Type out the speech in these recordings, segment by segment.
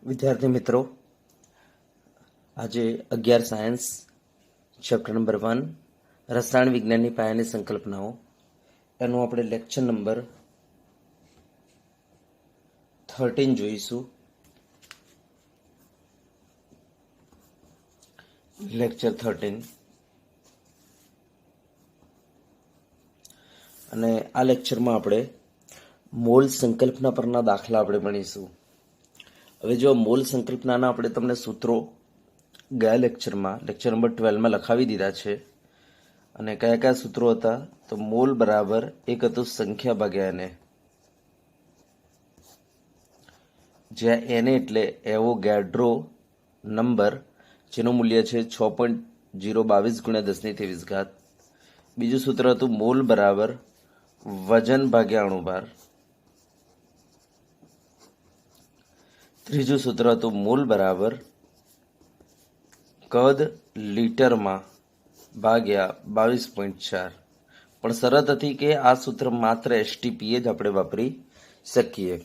વિદ્યાર્થી મિત્રો, આજે 11 સાયન્સ ચેપ્ટર નંબર 1 રસાયણ વિજ્ઞાનની પાયાની સંકલ્પનાઓ એનું આપણે લેક્ચર નંબર 13 જોઈશું. લેક્ચર 13 અને આ લેક્ચરમાં આપણે મોલ સંકલ્પના પરના દાખલા આપણે ભણીશું. હવે જો મોલ સંકલ્પનાના આપણે તમને સૂત્રો ગયા લેક્ચરમાં લેક્ચર નંબર 12માં લખાવી દીધા છે. અને કયા કયા સૂત્રો હતા? તો મોલ બરાબર એક હતું સંખ્યા ભાગ્યા એને, જ્યાં એને એટલે એવોગાડ્રો નંબર જેનું મૂલ્ય છે 6.022 ગુણ્યા 10⁻23. બીજું સૂત્ર હતું મોલ બરાબર વજન ભાગ્યા અણુભાર. ત્રીજું સૂત્ર હતું મોલ બરાબર કદ લીટરમાં ભાગ્યા 22.4. પણ શરત હતી કે આ સૂત્ર માત્ર એસટીપીએ જ આપણે વાપરી શકીએ.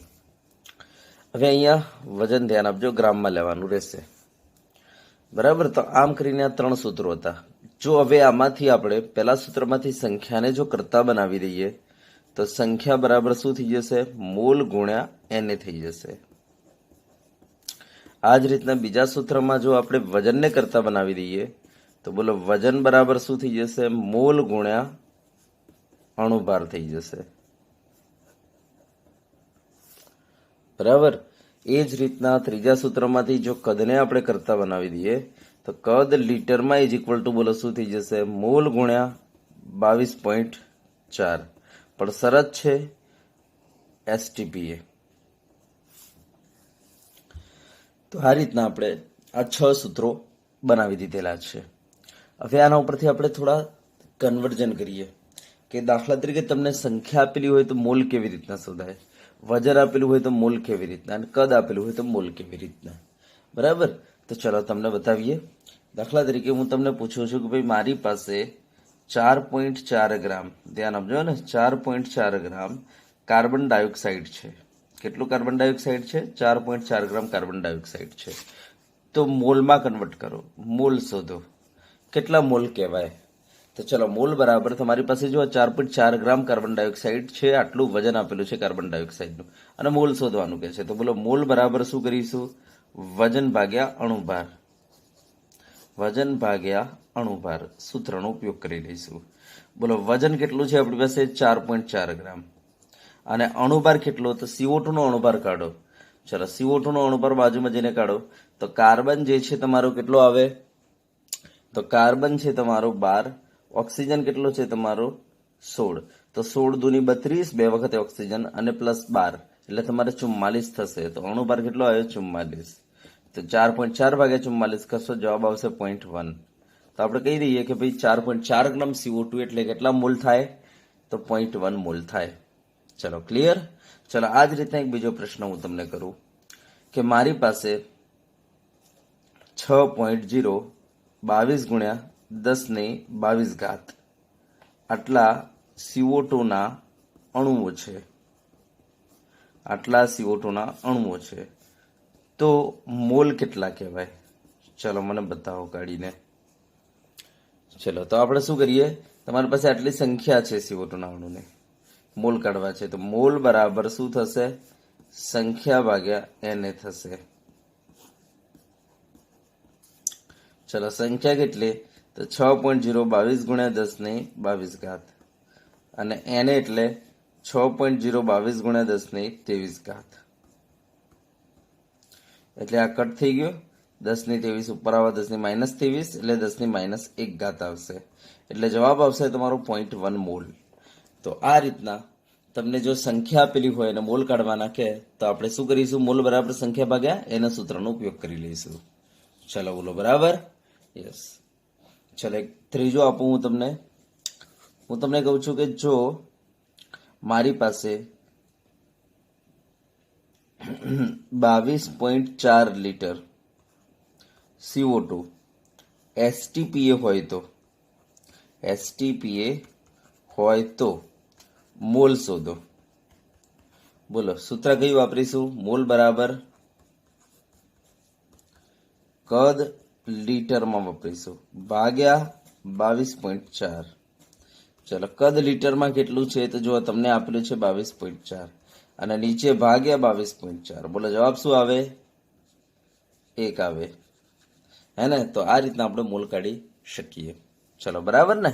હવે અહીંયા વજન ધ્યાન આપજો, ગ્રામમાં લેવાનું રહેશે. બરાબર, તો આમ કરીને આ 3 સૂત્રો હતા. જો હવે આમાંથી આપણે પહેલા સૂત્રમાંથી સંખ્યાને જો કરતા બનાવી દઈએ તો સંખ્યા બરાબર શું થઈ જશે? મોલ ગુણ્યા એને થઈ જશે. આ જ રીતના બીજા સૂત્રમાં જો આપણે વજનને કરતા બનાવી દઈએ તો બોલો વજન બરાબર શું થઈ જશે? મોલ ગુણ્યા અણુભાર થઈ જશે. બરાબર, એ જ રીતના ત્રીજા સૂત્રમાંથી જો કદને આપણે કરતા બનાવી દઈએ તો કદ લીટરમાં ઇઝ ઇક્વલ ટુ બોલો શું થઈ જશે? મોલ ગુણ્યા 22.4. પણ શરત છે એસટીપીએ. તો આ રીતના આપણે આ 6 સૂત્રો બનાવી દીધેલા છે. હવે આના ઉપરથી આપણે થોડા કન્વર્જન કરીએ કે દાખલા તરીકે તમને સંખ્યા આપેલી હોય તો મોલ કેવી રીતના શોધાય, વજન આપેલું હોય તો મોલ કેવી રીતના, અને કદ આપેલું હોય તો મોલ કેવી રીતના. બરાબર, તો ચલો તમને બતાવીએ. દાખલા તરીકે હું તમને પૂછું છું કે ભાઈ મારી પાસે 4.4 ગ્રામ, ધ્યાન આપજો ને, 4.4 ગ્રામ કાર્બન ડાયોક્સાઇડ છે. કેટલું કાર્બન ડાયોક્સાઇડ છે? 4.4 ગ્રામ કાર્બન ડાયોક્સાઇડ છે. તો મોલમાં કન્વર્ટ કરો, મોલ શોધો. કેટલા મોલ કહેવાય? તો ચલો મોલ બરાબર તમારી પાસે જો 4.4 ગ્રામ કાર્બન ડાયોક્સાઇડ છે, આટલું વજન આપેલું છે કાર્બન ડાયોક્સાઇડનું, અને મોલ શોધવાનું કે છે. તો બોલો મોલ બરાબર શું કરીશું? વજન ભાગ્યા અણુભાર. વજન ભાગ્યા અણુભાર સૂત્રનો ઉપયોગ કરી લઈશું. બોલો વજન કેટલું છે આપણી પાસે? 4.4 ગ્રામ. અને અણુભાર કેટલો? તો CO2 નો અણુભાર કાઢો. ચલો CO2 નો અણુભાર બાજુમાં જઈને કાઢો. તો કાર્બન જે છે તમારો કેટલો આવે? તો કાર્બન છે તમારો 12. ઓક્સિજન કેટલો છે તમારો? 16. તો 16 દુની 32, 2 વખતે ઓક્સિજન અને પ્લસ 12 એટલે તમારે 44 થશે. તો અણુભાર કેટલો આવ્યો? 44. તો 4.4 ભાગ્યા 44 કરશો, જવાબ આવશે 0.1. તો આપણે કહી દઈએ કે ભાઈ 4.4 ગ્રામ CO2 એટલે કેટલા મોલ થાય? તો 0.1 મોલ થાય. ચલો ક્લિયર. ચલો આ જ રીતના એક બીજો પ્રશ્ન હું તમને કરું કે મારી પાસે 6.022 ગુણ્યા 10⁻22 આટલા CO2 ના અણુઓ છે. આટલા CO2 ના અણુઓ છે. તો મોલ કેટલા કહેવાય? ચલો મને બતાવો કાઢીને. ચલો તો આપણે શું કરીએ? તમારી પાસે આટલી સંખ્યા છે CO2 ના અણુને, મોલ કાઢવા છે. તો મોલ બરાબર શું થશે? સંખ્યા ભાગ્યા એને થશે. ચલો સંખ્યા કેટલી? તો 6.022 ગુણ્યા 10⁻22 અને એને એટલે 6.022 ગુણ્યા 10⁻23. એટલે આ કટ થઈ ગયો. 10⁻23 ઉપર આવે 10⁻23 એટલે 10⁻1 આવશે. એટલે જવાબ આવશે તમારો 0.1 મોલ. તો આ રીતના તમને જો સંખ્યા આપેલી હોય અને મોલ કાઢવાના કે તો આપણે શું કરીશું? મોલ બરાબર સંખ્યા ભાગ્યા એના સૂત્રનો ઉપયોગ કરી લઈશું. ચલો બોલો બરાબર. યસ. ચલો એક ત્રીજો આપું હું તમને કહું છું કે જો મારી પાસે 22.4 લીટર CO2 એસટીપીએ હોય તો મોલ શોધો. બોલો સૂત્ર કયું વાપરીશું? મોલ બરાબર કદ લીટરમાં વાપરીશું ભાગ્યા 22.4. ચલો કદ લીટરમાં કેટલું છે તો જો તમને આપેલું છે 22.4 અને નીચે ભાગ્યા 22.4. બોલો જવાબ શું આવે? 1 આવે, હે ને? તો આ રીતના આપણે મોલ કાઢી શકીએ. ચલો બરાબર ને?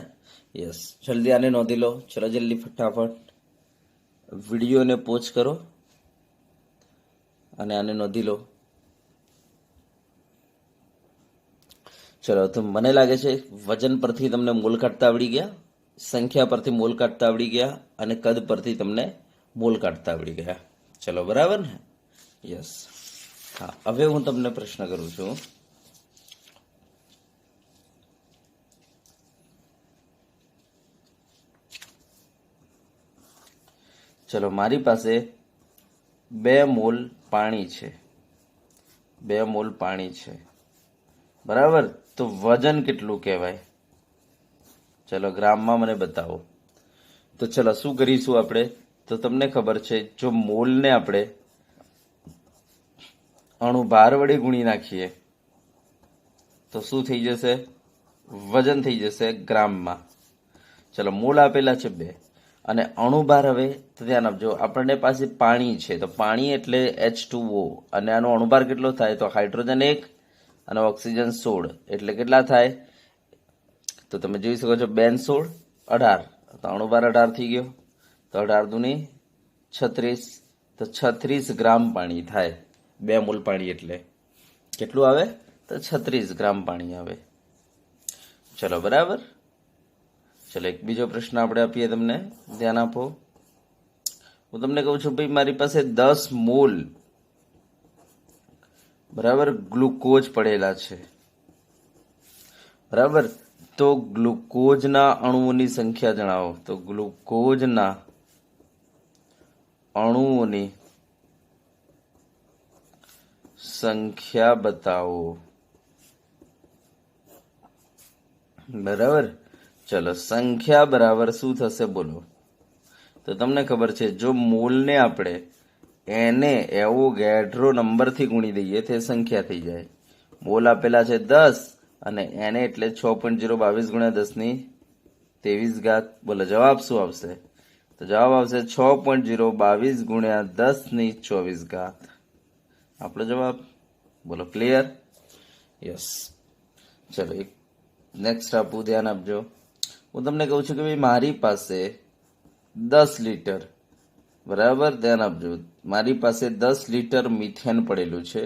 યસ. જલ્દી આને નોંધી લો. ચલો જલ્દી ફટાફટ વિડીયોને પોઝ કરો અને આને નોંધી લો. ચલો તો મને લાગે છે વજન પરથી તમને મોલ કાઢતા આવડી ગયા, સંખ્યા પરથી મોલ કાઢતા આવડી ગયા અને કદ પરથી તમને મોલ કાઢતા આવડી ગયા. ચલો બરાબર ને? યસ. હા, હવે હું તમને પ્રશ્ન કરું છું. ચલો મારી પાસે 2 મોલ પાણી છે, 2 મોલ પાણી છે, બરાબર? તો વજન કેટલું કહેવાય? ચલો ગ્રામમાં મને બતાવો. તો ચલો શું કરીશું આપણે? તો તમને ખબર છે જો મોલને આપણે અણુભાર વડે ગુણી નાખીએ તો શું થઈ જશે? વજન થઈ જશે ગ્રામમાં. ચલો મોલ આપેલા છે 2 અને અણુભાર હવે તો ધ્યાન આપજો, આપણને પાસે પાણી છે તો પાણી એટલે H2O અને આનો અણુભાર કેટલો થાય? તો હાઇડ્રોજન 1 અને ઓક્સિજન 16 એટલે કેટલા થાય? તો તમે જોઈ શકો છો 2 16 18, તો અણુભાર 18 થઈ ગયો. તો 18 દુની 36, તો 36 ગ્રામ પાણી થાય. 2 મોલ પાણી એટલે કેટલું આવે? તો 36 ગ્રામ પાણી આવે. ચલો બરાબર. ચલો એક બીજો પ્રશ્ન આપણે આપીએ તમને, ધ્યાન આપો. હું તમને કહું છું ભાઈ મારી પાસે 10 મોલ બરાબર ગ્લુકોઝ પડેલા છે, બરાબર? તો ગ્લુકોઝના અણુઓની સંખ્યા જણાવો. તો ગ્લુકોઝના અણુઓની સંખ્યા બતાવો, બરાબર? ચલો સંખ્યા બરાબર શું થશે બોલો? તો તમને ખબર છે જો મોલને આપણે એને એવોગાડ્રો નંબરથી ગુણી દઈએ તે સંખ્યા થઈ જાય. મોલ આપેલા છે 10 અને એને એટલે 6.022 ગુણ્યા 10 ની 23 ઘાત. બોલો જવાબ શું આવશે? તો જવાબ આવશે 6.022 ગુણ્યા 10 ની 24 ઘાત. આપણો જવાબ. બોલો ક્લિયર? યસ. ચલો એક નેક્સ્ટ આપું, ધ્યાન આપજો. હું તમને કહું છું કે ભાઈ મારી પાસે 10 લીટર, બરાબર? ધ્યાન આપજો, મારી પાસે 10 લીટર મિથેન પડેલું છે,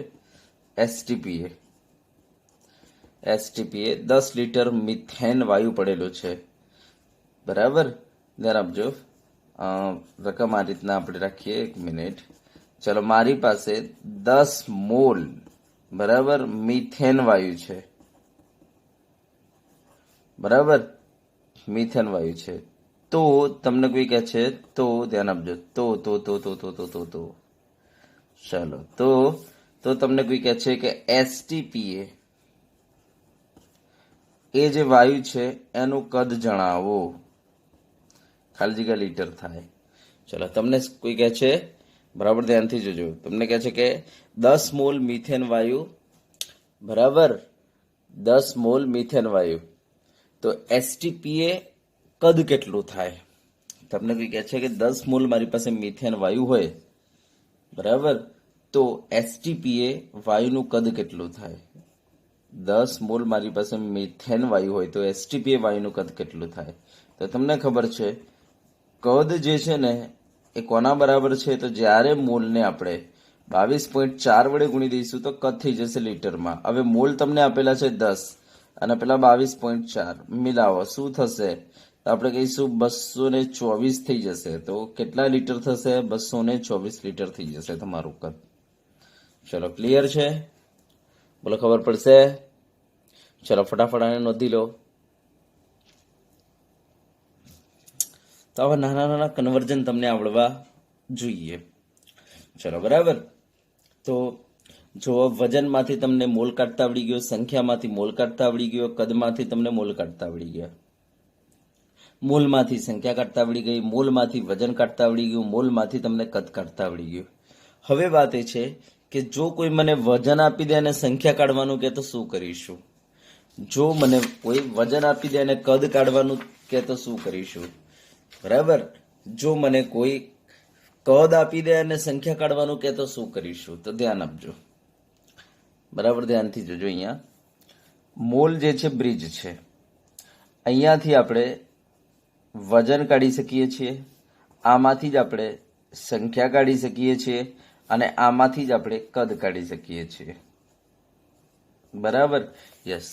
એસટીપીએ. 10 લીટર મિથેન વાયુ પડેલું છે, બરાબર? ધ્યાન આપજો. રકમ આ રીતના આપણે રાખીએ, 1 મિનિટ. ચલો મારી પાસે 10 મોલ બરાબર મિથેન વાયુ છે, બરાબર? મિથેન વાયુ છે. તો તમને કોઈ કહે છે તો ધ્યાન આપજો, તો ચાલો તો તમને કોઈ કહે છે કે એસટીપીએ એ જે વાયુ છે એનું કદ જણાવો. ખાલી જગ્યા લીટર થાય. ચલો તમને કોઈ કહે છે, બરાબર ધ્યાનથી જોજો, તમને કહે છે કે 10 મોલ મિથેન વાયુ, બરાબર? 10 મોલ મિથેન વાયુ, તો એસટીપીએ કદ કેટલું થાય? તમને કોઈ કહે છે કે 10 મોલ મારી પાસે મિથેન વાયુ હોય, બરાબર? તો એસટીપીએ વાયુનું કદ કેટલું થાય? 10 મોલ મારી પાસે મિથેન વાયુ હોય તો એસટીપીએ વાયુનું કદ કેટલું થાય? તો તમને ખબર છે કદ જે છે ને એ કોના બરાબર છે? તો જ્યારે મોલને આપણે 22.4 વડે ગુણી દઈશું તો કદ થઈ જશે લીટરમાં. હવે મોલ તમને આપેલા છે 10 અને પેલા 22.4 મિલાવો, શું થશે? તો આપણે કહીશું 224 થઈ જશે. તો કેટલા લીટર થશે? 224 લીટર થઈ જશે તમારું કદ. ચલો ક્લિયર છે? બોલો ખબર પડશે? ચલો ફટાફટ આને નોંધી લો. તો આવા નાના નાના કન્વર્જન તમને આવડવા જોઈએ. ચલો બરાબર. તો જો વજનમાંથી તમને મોલ કાઢતા આવડી ગયો, સંખ્યામાંથી મોલ કાઢતા આવડી ગયો, કદમાંથી તમને મોલ કાઢતા આવડી ગયા, મોલમાંથી સંખ્યા કાઢતા આવડી ગઈ, મોલમાંથી વજન કાઢતા આવડી ગયું, મોલમાંથી તમને કદ કાઢતા આવડી ગયું. હવે વાત એ છે કે જો કોઈ મને વજન આપી દે અને સંખ્યા કાઢવાનું કે તો શું કરીશું? જો મને કોઈ વજન આપી દે અને કદ કાઢવાનું કે તો શું કરીશું? બરાબર. જો મને કોઈ કદ આપી દે અને સંખ્યા કાઢવાનું કે તો શું કરીશું? તો ધ્યાન આપજો, બરાબર ધ્યાનથી જોજો. અહીંયા મોલ જે છે બ્રિજ છે, અહીંયાથી આપણે વજન કાઢી શકીએ છીએ, આમાંથી જ આપણે સંખ્યા કાઢી શકીએ છીએ અને આમાંથી જ આપણે કદ કાઢી શકીએ છીએ. બરાબર, યસ.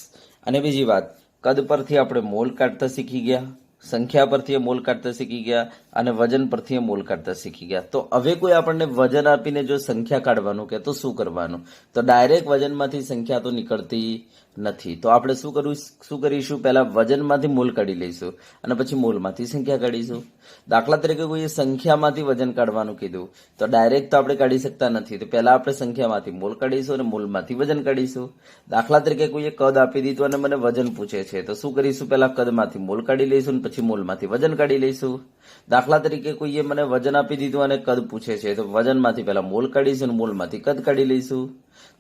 અને બીજી વાત, કદ પરથી આપણે મોલ કાઢતા શીખી ગયા, સંખ્યા પરથી મોલ કાઢતા શીખી ગયા અને વજન પરથી મોલ કાઢતા શીખી ગયા. તો હવે કોઈ આપણને વજન આપીને જો સંખ્યા કાઢવાનું કે તો શું કરવાનું? તો ડાયરેક્ટ વજનમાંથી સંખ્યા તો નીકળતી નથી. તો આપણે શું કરીશું? પહેલા વજનમાંથી મોલ કાઢી લઈશું અને પછી મોલમાંથી સંખ્યા કાઢીશું. દાખલા તરીકે કોઈએ સંખ્યામાંથી વજન કાઢવાનું કીધું તો ડાયરેક્ટ તો આપણે કાઢી શકતા નથી. તો પહેલા આપણે સંખ્યામાંથી મોલ કાઢીશું અને મોલમાંથી વજન કાઢીશું. દાખલા તરીકે કોઈએ કદ આપી દીધું અને મને વજન પૂછે છે તો શું કરીશું? પહેલા કદમાંથી મોલ કાઢી લઈશું અને પછી મોલમાંથી વજન કાઢી લઈશું. દાખલા તરીકે કોઈએ મને વજન આપી દીધું અને કદ પૂછે છે તો વજનમાંથી પહેલા મોલ કાઢીશું અને મોલમાંથી કદ કાઢી લઈશું.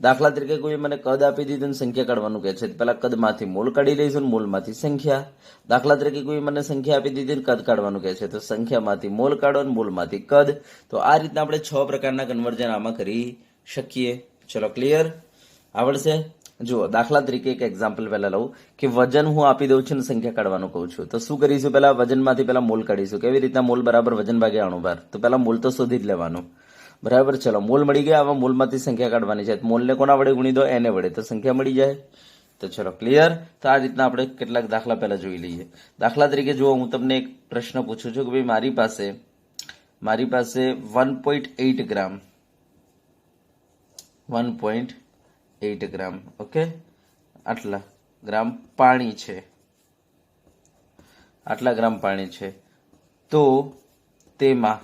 દાખલા તરીકે કોઈ મને કદ આપી દીધું અને સંખ્યા કાઢવાનું કહે છે તો પહેલા કદમાંથી મોલ કાઢી લઈશું અને મોલમાંથી સંખ્યા. દાખલા તરીકે કોઈ મને સંખ્યા આપી દીધી અને કદ કાઢવાનું કહે છે તો સંખ્યામાંથી મોલ કાઢો અને મોલમાંથી કદ. તો આ રીતના આપણે 6 પ્રકારના કન્વર્ઝન આમાં કરી શકીએ. ચલો, ક્લિયર? આવડશે? જુઓ, દાખલા તરીકે એક એક્ઝામ્પલ પહેલા લઉં કે વજન હું આપી દઉં છું અને સંખ્યા કાઢવાનું કહું છું. તો શું કરીશું? પહેલા વજનમાંથી પહેલા મોલ કાઢીશું. કેવી રીતના? મોલ બરાબર વજન ભાગ્યા અણુભાર. તો પહેલા મોલ તો શોધી જ લેવાનું. બરાબર, ચલો મોલ મળી ગયા. હવે મોલમાંથી સંખ્યા કાઢવાની છે. મોલને કોના વડે ગુણી દો? એને વડે, તો સંખ્યા મળી જાય. તો ચલો, ક્લિયર? તો આ રીતના આપણે કેટલાક દાખલા પહેલા જોઈ લઈએ. દાખલા તરીકે જુઓ, હું તમને એક પ્રશ્ન પૂછું છું કે ભાઈ મારી પાસે 1.8 ગ્રામ 1.8 ગ્રામ, ઓકે, આટલા ગ્રામ પાણી છે, આટલા ગ્રામ પાણી છે. તો તેમાં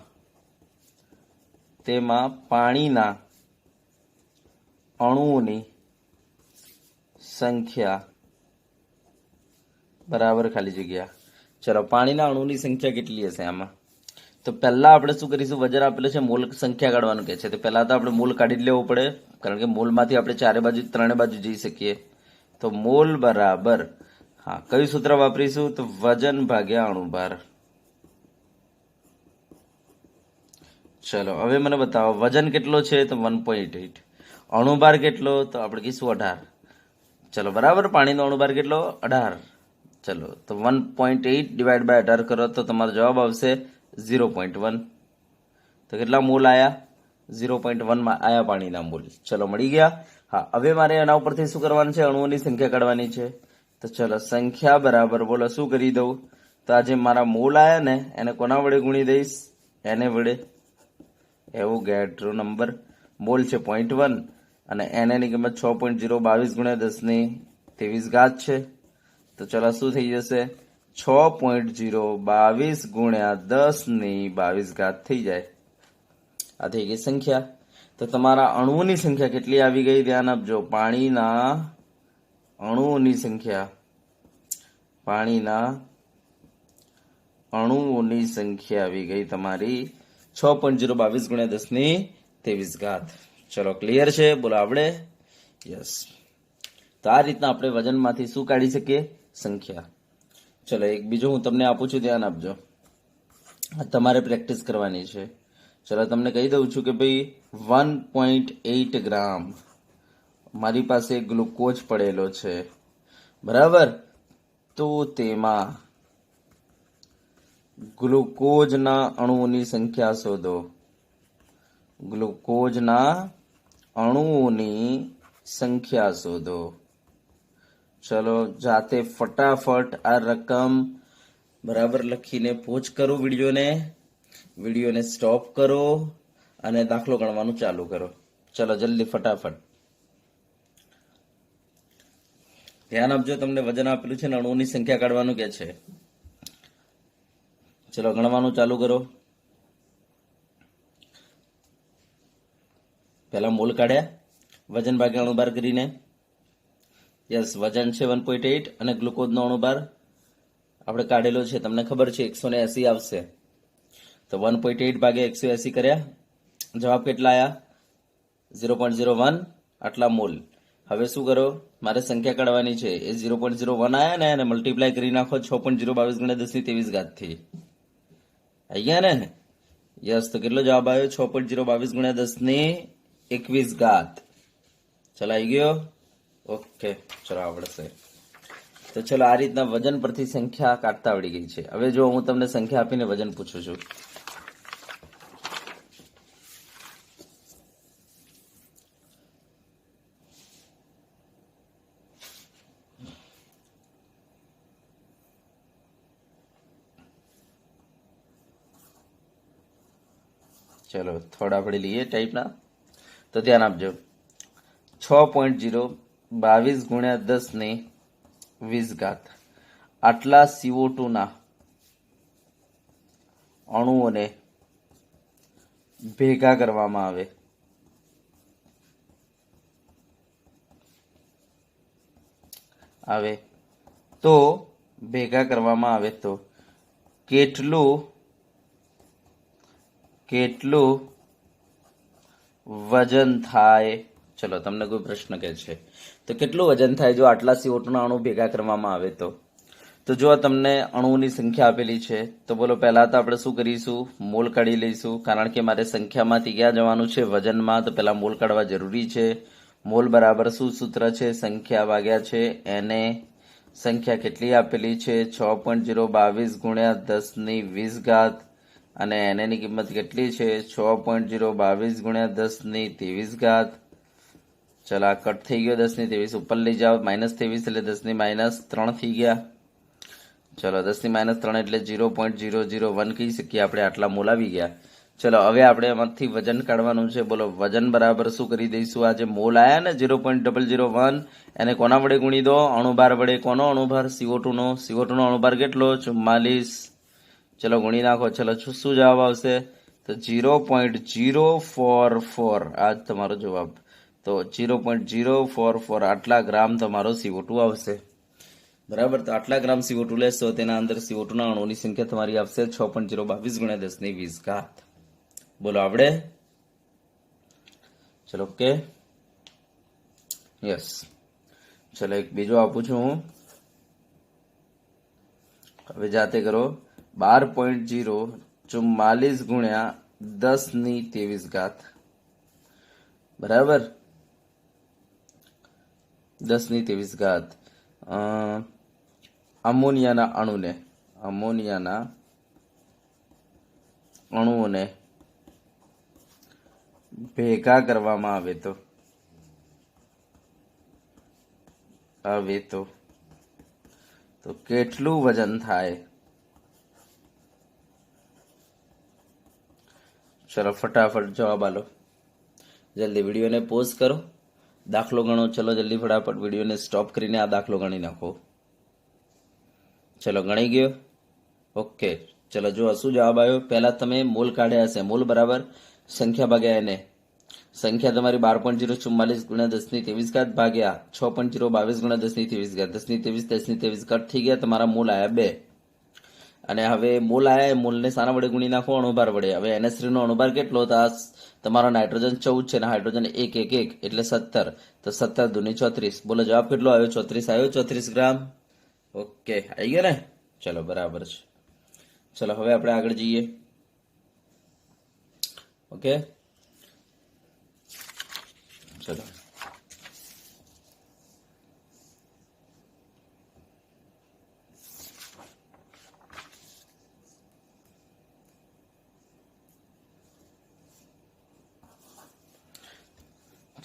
પાણીના અણુઓની સંખ્યા બરાબર ખાલી જગ્યા. ચલો, પાણીના અણુની સંખ્યા કેટલી હશે આમાં? તો પહેલા આપણે શું કરીશું? વજન આપેલું છે, મોલ સંખ્યા કાઢવાનું કહે છે તો પહેલા તો આપણે મોલ કાઢી જ લેવો પડે, કારણ કે મોલમાંથી આપણે ત્રણે બાજુ જઈ શકીએ. તો મોલ બરાબર, હા, કયું સૂત્ર વાપરીશું? તો વજન ભાગ્યા અણુભાર. ચલો, હવે મને બતાવો વજન કેટલો છે? તો 1.8. અણુભાર કેટલો? તો આપણે કહીશું 18. ચલો, બરાબર. પાણીનો અણુભાર કેટલો? 18. ચલો, તો 1.8 ડિવાઈડ બાય 18 કરો તો તમારો જવાબ આવશે 0.1. તો કેટલા મોલ આયા? 0.1 માં આયા પાણીના મોલ. ચલો, મળી ગયા. હા, હવે મારે એના ઉપરથી શું કરવાનું છે? અણુઓની સંખ્યા કાઢવાની છે. તો ચલો, સંખ્યા બરાબર, બોલો શું કરી દઉં? તો આજે મારા મોલ આયા ને એને કોના વડે ગુણી દઈશ? એને વડે. એવું ગેટ રો નંબર. મોલ છે 0.1 અને એની કિંમત 6.022 ગુણ્યા 10⁻23 છે. તો ચલો, શું થઈ જશે? 6.022 ગુણ્યા 10⁻22 થઈ જાય. આ થઈ ગઈ સંખ્યા. તો તમારા અણુઓની સંખ્યા કેટલી આવી ગઈ? ધ્યાન આપજો. પાણીના અણુઓની સંખ્યા આવી ગઈ તમારી 6.022 ગુણ્યા 10⁻23. ચલો, ક્લિયર છે? બોલો, આવડે? યસ. તો આ રીતના આપણે વજનમાંથી શું કાઢી શકીએ? સંખ્યા. ચલો, એક બીજો હું તમને આપું છું, ધ્યાન આપજો. તમારે પ્રેક્ટિસ કરવાની છે. ચલો, તમને કહી દઉં છું કે ભાઈ 1.8 ગ્રામ મારી પાસે ગ્લુકોઝ પડેલો છે, બરાબર. તો તેમાં ગ્લુકોઝના અણુઓની સંખ્યા શોધો. ગ્લુકોઝના અણુઓની સંખ્યા શોધો. ચલો, જાતે ફટાફટ આ રકમ બરાબર લખીને પોઝ કરો વિડીયોને સ્ટોપ કરો અને દાખલો ગણવાનું ચાલુ કરો. ચલો, જલ્દી ફટાફટ. ધ્યાન આપજો, તમને વજન આપેલું છે ને અણુઓની સંખ્યા કાઢવાનું કે છે. ચલો, ગણવાનું ચાલુ કરો. પહેલા મોલ કાઢ્યા વજન ભાગ્યા અણુભાર કરીને. યસ, વજન છે 1.8 અને ગ્લુકોઝનો અણુભાર આપણે કાઢેલો છે, તમને ખબર છે 180 આવશે. તો 1.8 ભાગ્યા 180 કર્યા, જવાબ કેટલા આવ્યા? 0.01 આટલા મોલ. હવે શું કરો, મારે સંખ્યા કાઢવાની છે. એ 0.01 આયા ને અને મલ્ટીપ્લાય કરી નાખો 6.022 ગુણ્યા 10 ની 23 ઘાત થી. આવી ગયા ને? યસ. તો કેટલો જવાબ આવ્યો? 6.022 ગુણ્યા 10 ની 21 ઘાત. ચલો આવી ગયો? ઓકે, ચલો આવડશે. તો ચલો આ રીતના વજન પરથી સંખ્યા કાઢતા આવડી ગઈ છે. હવે જો હું તમને સંખ્યા આપીને વજન પૂછું છું. ચલો થોડા આપણે લઈએ ટાઈપના. તો ધ્યાન આપજો. 6.022 ગુણ્યા 10 ની 20 ઘાત. આટલા CO2 ના અણુઓને ભેગા કરવામાં આવે તો ભેગા કરવામાં આવે તો કેટલું વજન થાય? ચલો તમને કોઈ પ્રશ્ન કહે છે તો કેટલું વજન થાય જો આટલા CO2 ના અણુ ભેગા કરવામાં આવે તો? તો જો તમને અણુઓની સંખ્યા આપેલી છે તો બોલો પહેલા તો આપણે શું કરીશું? મોલ કાઢી લઈશું. કારણ કે મારે સંખ્યામાંથી ક્યાં જવાનું છે? વજનમાં. તો પહેલા મોલ કાઢવા જરૂરી છે. મોલ બરાબર શું સૂત્ર છે? સંખ્યા ભાગ્યા છે એને. સંખ્યા કેટલી આપેલી છે? 6.022 ગુણ્યા 10 ની 20 ઘાત. અને એને ની કિંમત કેટલી છે? 6.022 ગુણ્યા 10 ની 23 ઘાત. ચલો આ કટ થઈ ગયો. 10 ની 23 ઉપર લઈ જાઓ. -23 એટલે 10 ની -3 થઈ ગયા. ચલો 10 ની -3 એટલે 0.001 કહી શકીએ આપણે. આટલા મોલ આવી ગયા. ચલો હવે આપણે એમાંથી વજન કાઢવાનું છે. બોલો વજન બરાબર શું કરી દઈશું? આ જે મોલ આયા ને 0.001 એને કોના વડે ગુણી દો? અણુભાર વડે. કોનો અણુભાર? CO2 નો. CO2 નો અણુભાર કેટલો? 44. ચલો ગુણી નાખો. ચલો શું જવાબ આવશે? તો 0.044. આ જ તમારો જવાબ. તો 0.044 આટલા ગ્રામ તમારો CO2 આવશે. બરાબર. તો આટલા ગ્રામ CO2 લેશો તેના અંદર CO2 ના અણુની સંખ્યા તમારી આવશે 6.022 ગુણ્યા 10 ની 20 ઘાત. બોલો આવડે? ચલો ઓકે. યસ. ચલો એક બીજો આપું છું હું. હવે જાતે કરો. 12.044 ગુણ્યા 10 ની 23 ઘાત. બરાબર. 10 ની 23 ઘાત. અમોનિયાના અણુઓને ભેગા કરવામાં આવે તો કેટલું વજન થાય? ચલો ફટાફટ જવાબ આલો. જલ્દી વિડીયોને પોઝ કરો. દાખલો ગણો. ચલો જલ્દી ફટાફટ વિડીયોને સ્ટોપ કરીને આ દાખલો ગણી નાખો. ચલો ગણી ગયો? ઓકે. ચલો જો શું જવાબ આવ્યો? પહેલા તમે મોલ કાઢ્યા હશે. મોલ બરાબર સંખ્યા ભાગ્યા એને. સંખ્યા તમારી 12.044 ગુણ્યા 10 ની 23 ઘાત ભાગ્યા 6.022 ગુણ્યા 10 ની 23 ઘાત. 10 ની 23 કટ થઈ ગયા. તમારા મોલ આયા 2. અને હવે મોલ આયા. મોલને શાના વડે ગુણી નાખો? અણુભાર વડે. હવે NH3 નો અણુભાર કેટલો? તો આ તમારો નાઇટ્રોજન 14 છે અને હાઇડ્રોજન 1 એટલે 17. તો 17 દુની 34. બોલો જવાબ કેટલો આવ્યો? 34 આવ્યો. 34 ગ્રામ. ઓકે આવી ગયો ને? ચલો બરાબર છે. ચલો હવે આપણે આગળ જઈએ. ઓકે ચલો.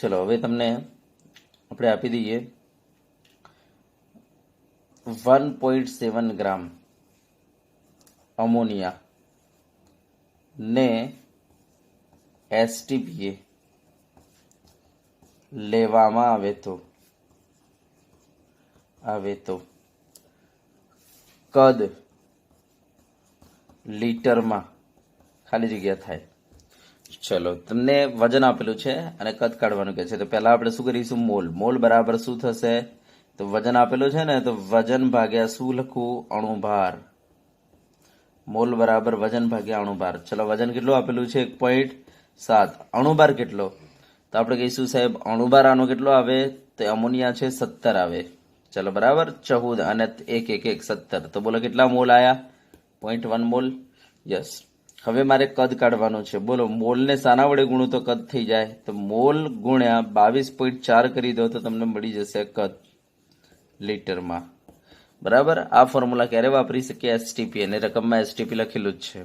ચલો હવે તમને આપણે આપી દઈએ 1.7 ગ્રામ અમોનિયા ને STPA લેવામાં આવે તો કદ લીટરમાં ખાલી જગ્યા થાય. ચલો તમને વજન આપેલું છે અને કદ કાઢવાનું કહે છે. તો પહેલા આપણે શું કરીશું? મોલ બરાબર શું થશે? તો વજન આપેલું છે ને તો વજન ભાગ્યા શું લખવું? અણુભાર. મોલ બરાબર વજન ભાગ્યા અણુભાર. ચલો વજન કેટલું આપેલું છે? 1.7. અણુભાર કેટલો? તો આપણે કહીશું સાહેબ અણુભાર આનો કેટલો આવે, તો અમોનિયા છે 17 આવે. ચલો બરાબર, 14 અને 1 17. તો બોલો કેટલા મોલ આયા? 0.1 મોલ. યસ. હવે મારે કદ કાઢવાનું છે. બોલો મોલને શાના વડે ગુણું તો કદ થઈ જાય? તો મોલ ગુણ્યા 22.4 કરી દો તો તમને મળી જશે કદ લીટરમાં. બરાબર, આ ફોર્મ્યુલા ક્યારે વાપરી શકીએ? એસટીપી, અને રકમમાં એસટીપી લખેલું જ છે.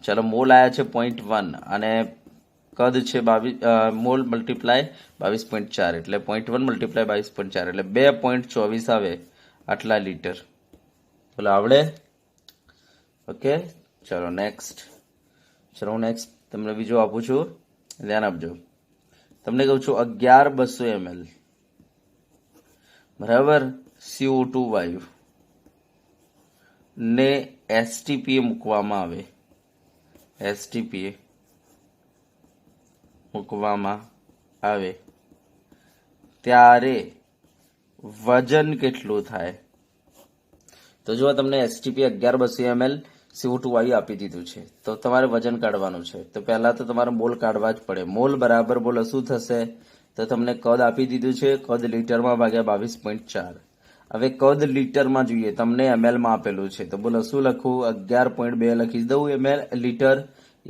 ચલો મોલ આયા છે 0.1 અને કદ છે 22 મોલ મલ્ટીપ્લાય 22.4 એટલે 0.1 મલ્ટીપ્લાય 22.4 એટલે 2.24 આવે આટલા લીટર. બોલો આવડે? ઓકે, ચલો નેક્સ્ટ. ચલો હું નેક્સ્ટ તમને બીજું આપું છું, ધ્યાન આપજો. તમને કહું છું 11200 ml બરાબર CO2 વાયુ ને એસટીપી મૂકવામાં આવે. એસટીપી મૂકવામાં આવે ત્યારે વજન કેટલું થાય? તો જો તમને એસટીપી 11200 ml CO2 વાયુ આપી દીધું છે, તો તમારે વજન કાઢવાનું છે. તો પહેલા તો તમારે મોલ કાઢવા જ પડે. મોલ બરાબર બોલો શું થશે? તો તમને કદ આપી દીધું છે, કદ લીટરમાં ભાગ્યા 22.4. હવે કદ લીટરમાં જોઈએ, તમને ml માં આપેલું છે, તો બોલો શું લખું? 11.2 લખી દઉં ml લીટર.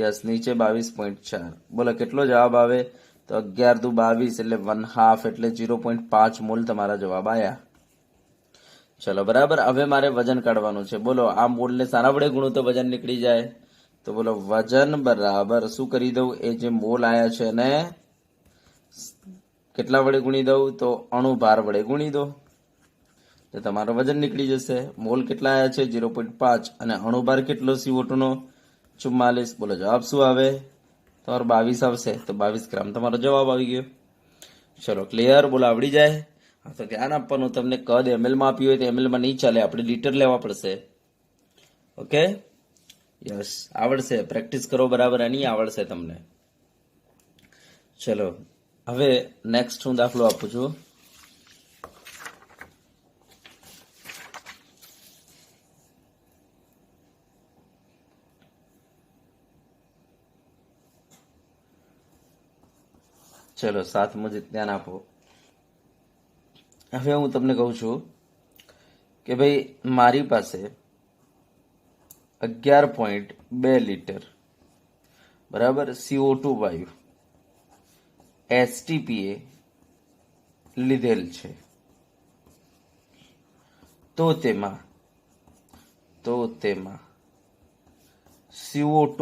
યસ, નીચે 22.4. બોલો કેટલો જવાબ આવે? તો 11 દુ 22 એટલે 1/2 એટલે 0.5 મોલ તમારા જવાબ આયા. ચલો બરાબર, હવે મારે વજન કાઢવાનું છે. બોલો આ મોલને શાના વડે ગુણું તો વજન નીકળી જાય? તો બોલો વજન બરાબર શું કરી દઉં? એ જે મોલ આયા છે ને કેટલા વડે ગુણી દઉં? તો અણુભાર વડે ગુણી દો તો તમારું વજન નીકળી જશે. મોલ કેટલા આયા છે? 0.5 અને અણુભાર કેટલો CO2 નો? 44. બોલો જવાબ શું આવે? તમારો 22 આવશે. તો 22 ગ્રામ તમારો જવાબ આવી ગયો. ચલો ક્લિયર? બોલો આવડી જાય? હા, તો ધ્યાન આપવાનું, તમને કદ ml માં આપ્યું હોય તો ml માં નહીં ચાલે, આપણે લીટર લેવા પડશે. ઓકે, યસ, આવડશે. પ્રેક્ટિસ કરો બરાબર, એની આવડશે તમને. ચલો હવે નેક્સ્ટ હું દાખલો આપું છું. ચલો સાથમાં જ ધ્યાન આપો. હવે હું તમને કહું છું કે ભાઈ મારી પાસે 11.2 લીટર બરાબર CO2 વાયુ એસટીપી લીધેલ છે. તો તેમાં CO2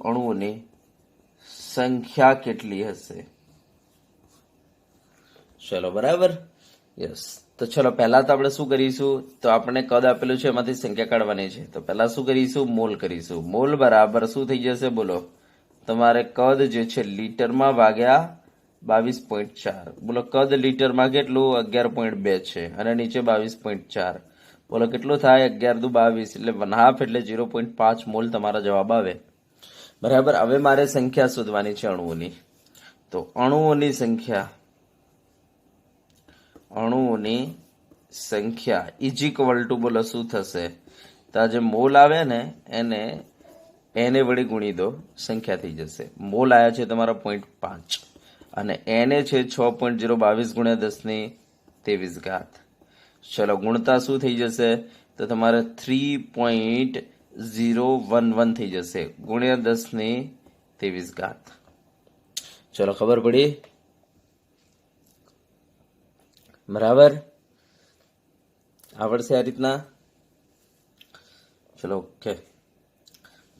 અણુઓની સંખ્યા કેટલી હશે? ચલો બરાબર, યસ. તો ચલો પહેલા તો આપણે શું કરીશું? તો આપણે કદ આપેલું છે એમાંથી સંખ્યા કાઢવાની છે. તો પહેલા શું કરીશું? મોલ કરીશું. મોલ બરાબર શું થઈ જશે? બોલો તમારે કદ જે છે લીટરમાં ભાગ્યા 22.4. બોલો કદ લીટરમાં કેટલું? 11.2 છે અને નીચે 22.4. બોલો કેટલું થાય? 11 દુ 22 એટલે 1/2 એટલે 0.5 મોલ તમારો જવાબ આવે. બરાબર, હવે મારે સંખ્યા શોધવાની છે અણુઓની. તો અણુઓની સંખ્યા ઇઝ ઇક્વલ ટુ બોલો શું થશે? તો આ જે મોલ આવે ને એને વડે ગુણી દો, સંખ્યા થઈ જશે. મોલ આયા છે તમારા 0.5 અને એને છે 6.022 ગુણ્યા 10⁻23. ચલો ગુણતા શું થઈ જશે? તો તમારે 3.011 થઈ જશે ગુણ્યા 10⁻23. ચલો ખબર પડી? બરાબર, આવડશે આ રીતના? ચલો ઓકે.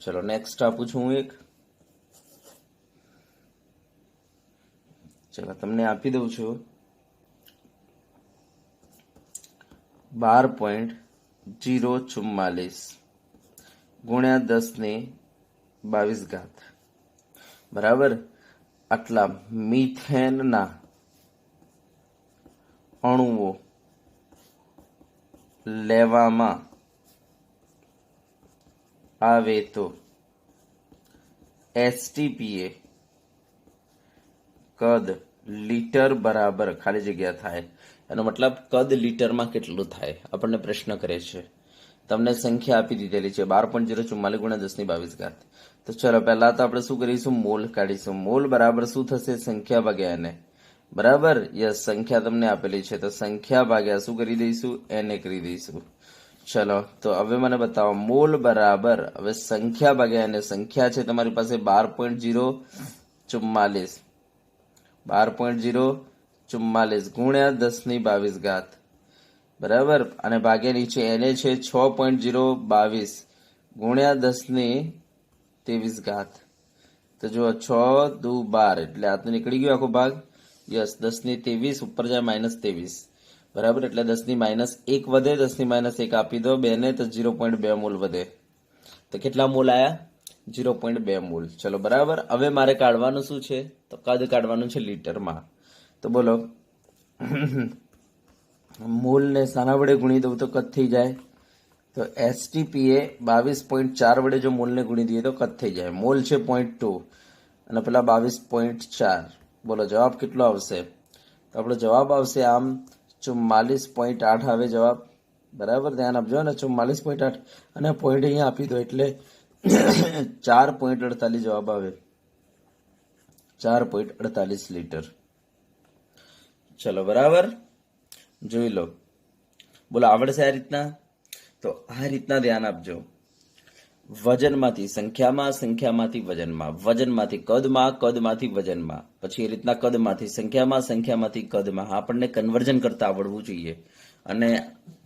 ચલો નેક્સ્ટ આપું છું હું એક. ચલો તમને આપી દઉં છું 12.044 ગુણ્યા 10⁻22. બરાબર, આટલા મિથેનના અણુઓ લેવામાં આવે તો એસટીપીએ કદ લીટર બરાબર ખાલી જગ્યા થાય. એનો મતલબ કદ લીટરમાં કેટલું થાય આપણને પ્રશ્ન કરે છે. તમને સંખ્યા આપી દીધેલી છે 12.044 ગુણ્યા 10^22. તો ચલો પહેલા તો આપણે શું કરીશું, મોલ કાઢીશું. મોલ બરાબર શું થશે, સંખ્યા ભાગ્યા એને. બરાબર, યસ, સંખ્યા તમને આપેલી છે તો સંખ્યા ભાગ્યા શું કરી દઈશું, એને કરી દઈશું. ચલો તો હવે મને બતાવો, મોલ બરાબર હવે સંખ્યા ભાગ્યા એને. સંખ્યા છે તમારી પાસે 12.044 12.044 ગુણ્યા 10^22. બરાબર, અને ભાગ્યા નીચે એને છે 6.022 ગુણ્યા 10^23. તો જો 6 દુ 12 એટલે આ તો નીકળી ગયો આખો ભાગ. યસ, 10^23 ઉપર જાય -23. બરાબર, એટલે 10^-1 વધે, 10^-1 આપી દો 2 ને તો 0.2 મોલ વધે. તો કેટલા મોલ આયા, 0.2 મોલ. ચલો બરાબર, હવે મારે કાઢવાનું શું છે, તો કદ કાઢવાનું છે લીટરમાં. તો બોલો, મોલ ને શાના વડે ગુણી દઉં તો કદ થઈ જાય, તો એસટીપીએ 22.4 વડે જો મોલને ગુણી દઈએ તો કદ થઈ જાય. મોલ છે 0.2 અને પેલા 22.4. બોલો જવાબ કેટલો આવશે, તો આપણો જવાબ આવશે આમ 44.8 આવે જવાબ. બરાબર, ધ્યાન આપજો ને, 44.8 અને પોઈન્ટ અહીંયા આપી દો એટલે 4.48 જવાબ આવે, 4.48 લીટર. ચલો બરાબર, જોઈ લો. બોલો આવડશે આ રીતના, તો આ રીતના ધ્યાન આપજો. વજનમાંથી સંખ્યામાં, સંખ્યામાંથી વજનમાં, વજનમાંથી કદમાં, કદમાંથી વજનમાં, પછી એ રીતના કદમાંથી સંખ્યામાં, સંખ્યામાંથી કદમાં. આપણને કન્વર્ઝન કરતા આવડવું જોઈએ અને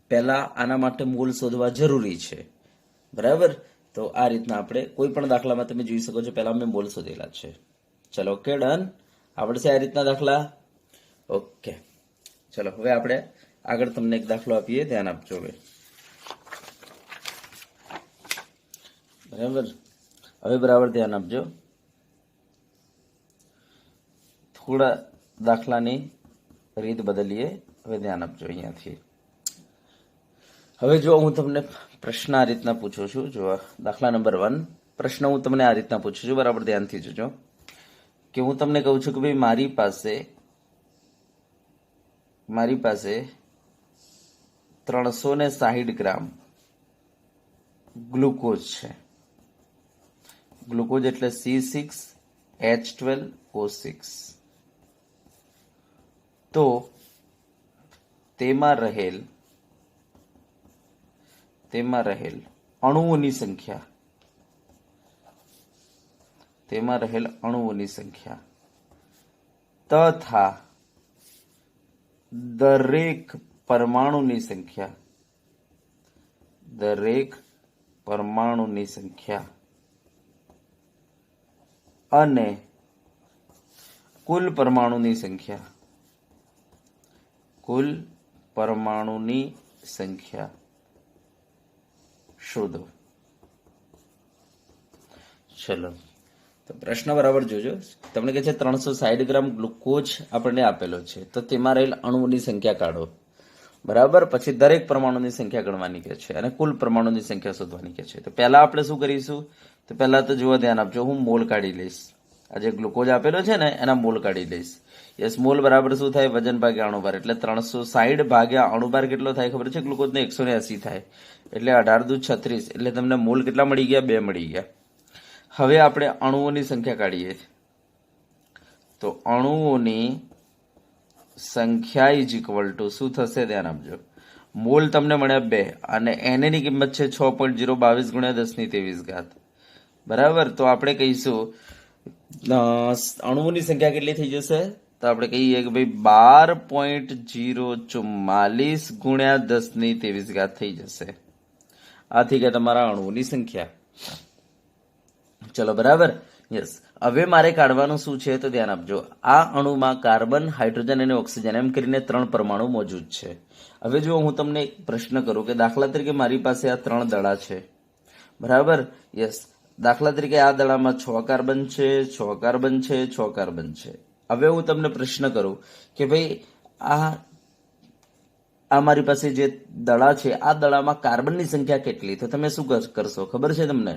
પહેલા આના માટે મોલ શોધવા જરૂરી છે. બરાબર, તો આ રીતના આપણે કોઈ પણ દાખલામાં તમે જોઈ શકો છો, પહેલા મેં મોલ શોધેલા છે. ચલો ઓકે, ડન. આવડશે આ રીતના દાખલા? ઓકે, ચલો હવે આપણે આગળ તમને એક દાખલો આપીએ, ધ્યાન આપજો હવે. બરાબર, હવે બરાબર ધ્યાન આપજો. થોડા દાખલાની રીત બદલીએ. હવે ધ્યાન આપજો અહીંયાથી. હવે જો હું તમને પ્રશ્ન આ રીતના પૂછું છું, જો દાખલા નંબર 1 પ્રશ્ન હું તમને આ રીતના પૂછું છું. બરાબર ધ્યાનથી જોજો કે હું તમને કહું છું કે ભાઈ મારી પાસે 360 ગ્રામ ગ્લુકોઝ છે. ગ્લુકોઝ એટલે C6H12O6. તો તેમાં રહેલ અણુઓની સંખ્યા તથા દરેક પરમાણુની સંખ્યા અને કુલ પરમાણુની સંખ્યા શોધો. ચલો તો પ્રશ્ન બરાબર જોજો. તમને કહે છે 360 ગ્રામ ગ્લુકોઝ આપણને આપેલો છે, તો તેમાં રહેલ અણુઓની સંખ્યા કાઢો. બરાબર, પછી દરેક પરમાણુની સંખ્યા ગણવાની કે છે અને કુલ પરમાણુની સંખ્યા શોધવાની કે છે. તો પહેલા આપણે શું કરીશું, તો પહેલા તો જુઓ, ધ્યાન આપજો, હું મોલ કાઢી લઈશ. આ જે ગ્લુકોઝ આપેલો છે ને એના મોલ કાઢી લઈશ. યસ, મોલ બરાબર શું થાય, વજન ભાગ્યા અણુભાર. એટલે 360 ભાગ્યા અણુભાર કેટલો થાય ખબર છે, ગ્લુકોઝને 180 થાય. એટલે 18 દુ 36, એટલે તમને મોલ કેટલા મળી ગયા, 2 મળી ગયા. હવે આપણે અણુઓની સંખ્યા કાઢીએ. તો અણુઓની સંખ્યા ઇઝ ઇક્વલ ટુ શું થશે, ધ્યાન આપજો. મોલ તમને મળ્યા 2 અને એને ની કિંમત છે 6.022 ગુણ્યા 10^23. બરાબર, તો આપણે કહીશું અણુઓની સંખ્યા કેટલી થઈ જશે, તો આપણે કહીએ કે ભાઈ 12.044 ગુણ્યા 10^23 થઈ જશે. આ થઈ ગયા તમારા અણુઓની સંખ્યા. ચલો બરાબર, યસ. હવે મારે કાઢવાનું શું છે, તો ધ્યાન આપજો. આ અણુમાં કાર્બન, હાઇડ્રોજન અને ઓક્સિજન એમ કરીને 3 પરમાણુ મોજૂદ છે. હવે જો હું તમને એક પ્રશ્ન કરું કે દાખલા તરીકે મારી પાસે આ 3 દડા છે. બરાબર, યસ. દાખલા તરીકે આ દડામાં 6 કાર્બન છે, 6 કાર્બન છે, 6 કાર્બન છે. હવે હું તમને પ્રશ્ન કરું કે ભાઈ આ મારી પાસે જે દડા છે, આ દડામાં કાર્બનની સંખ્યા કેટલી, તો તમે શું કરશો ખબર છે તમને?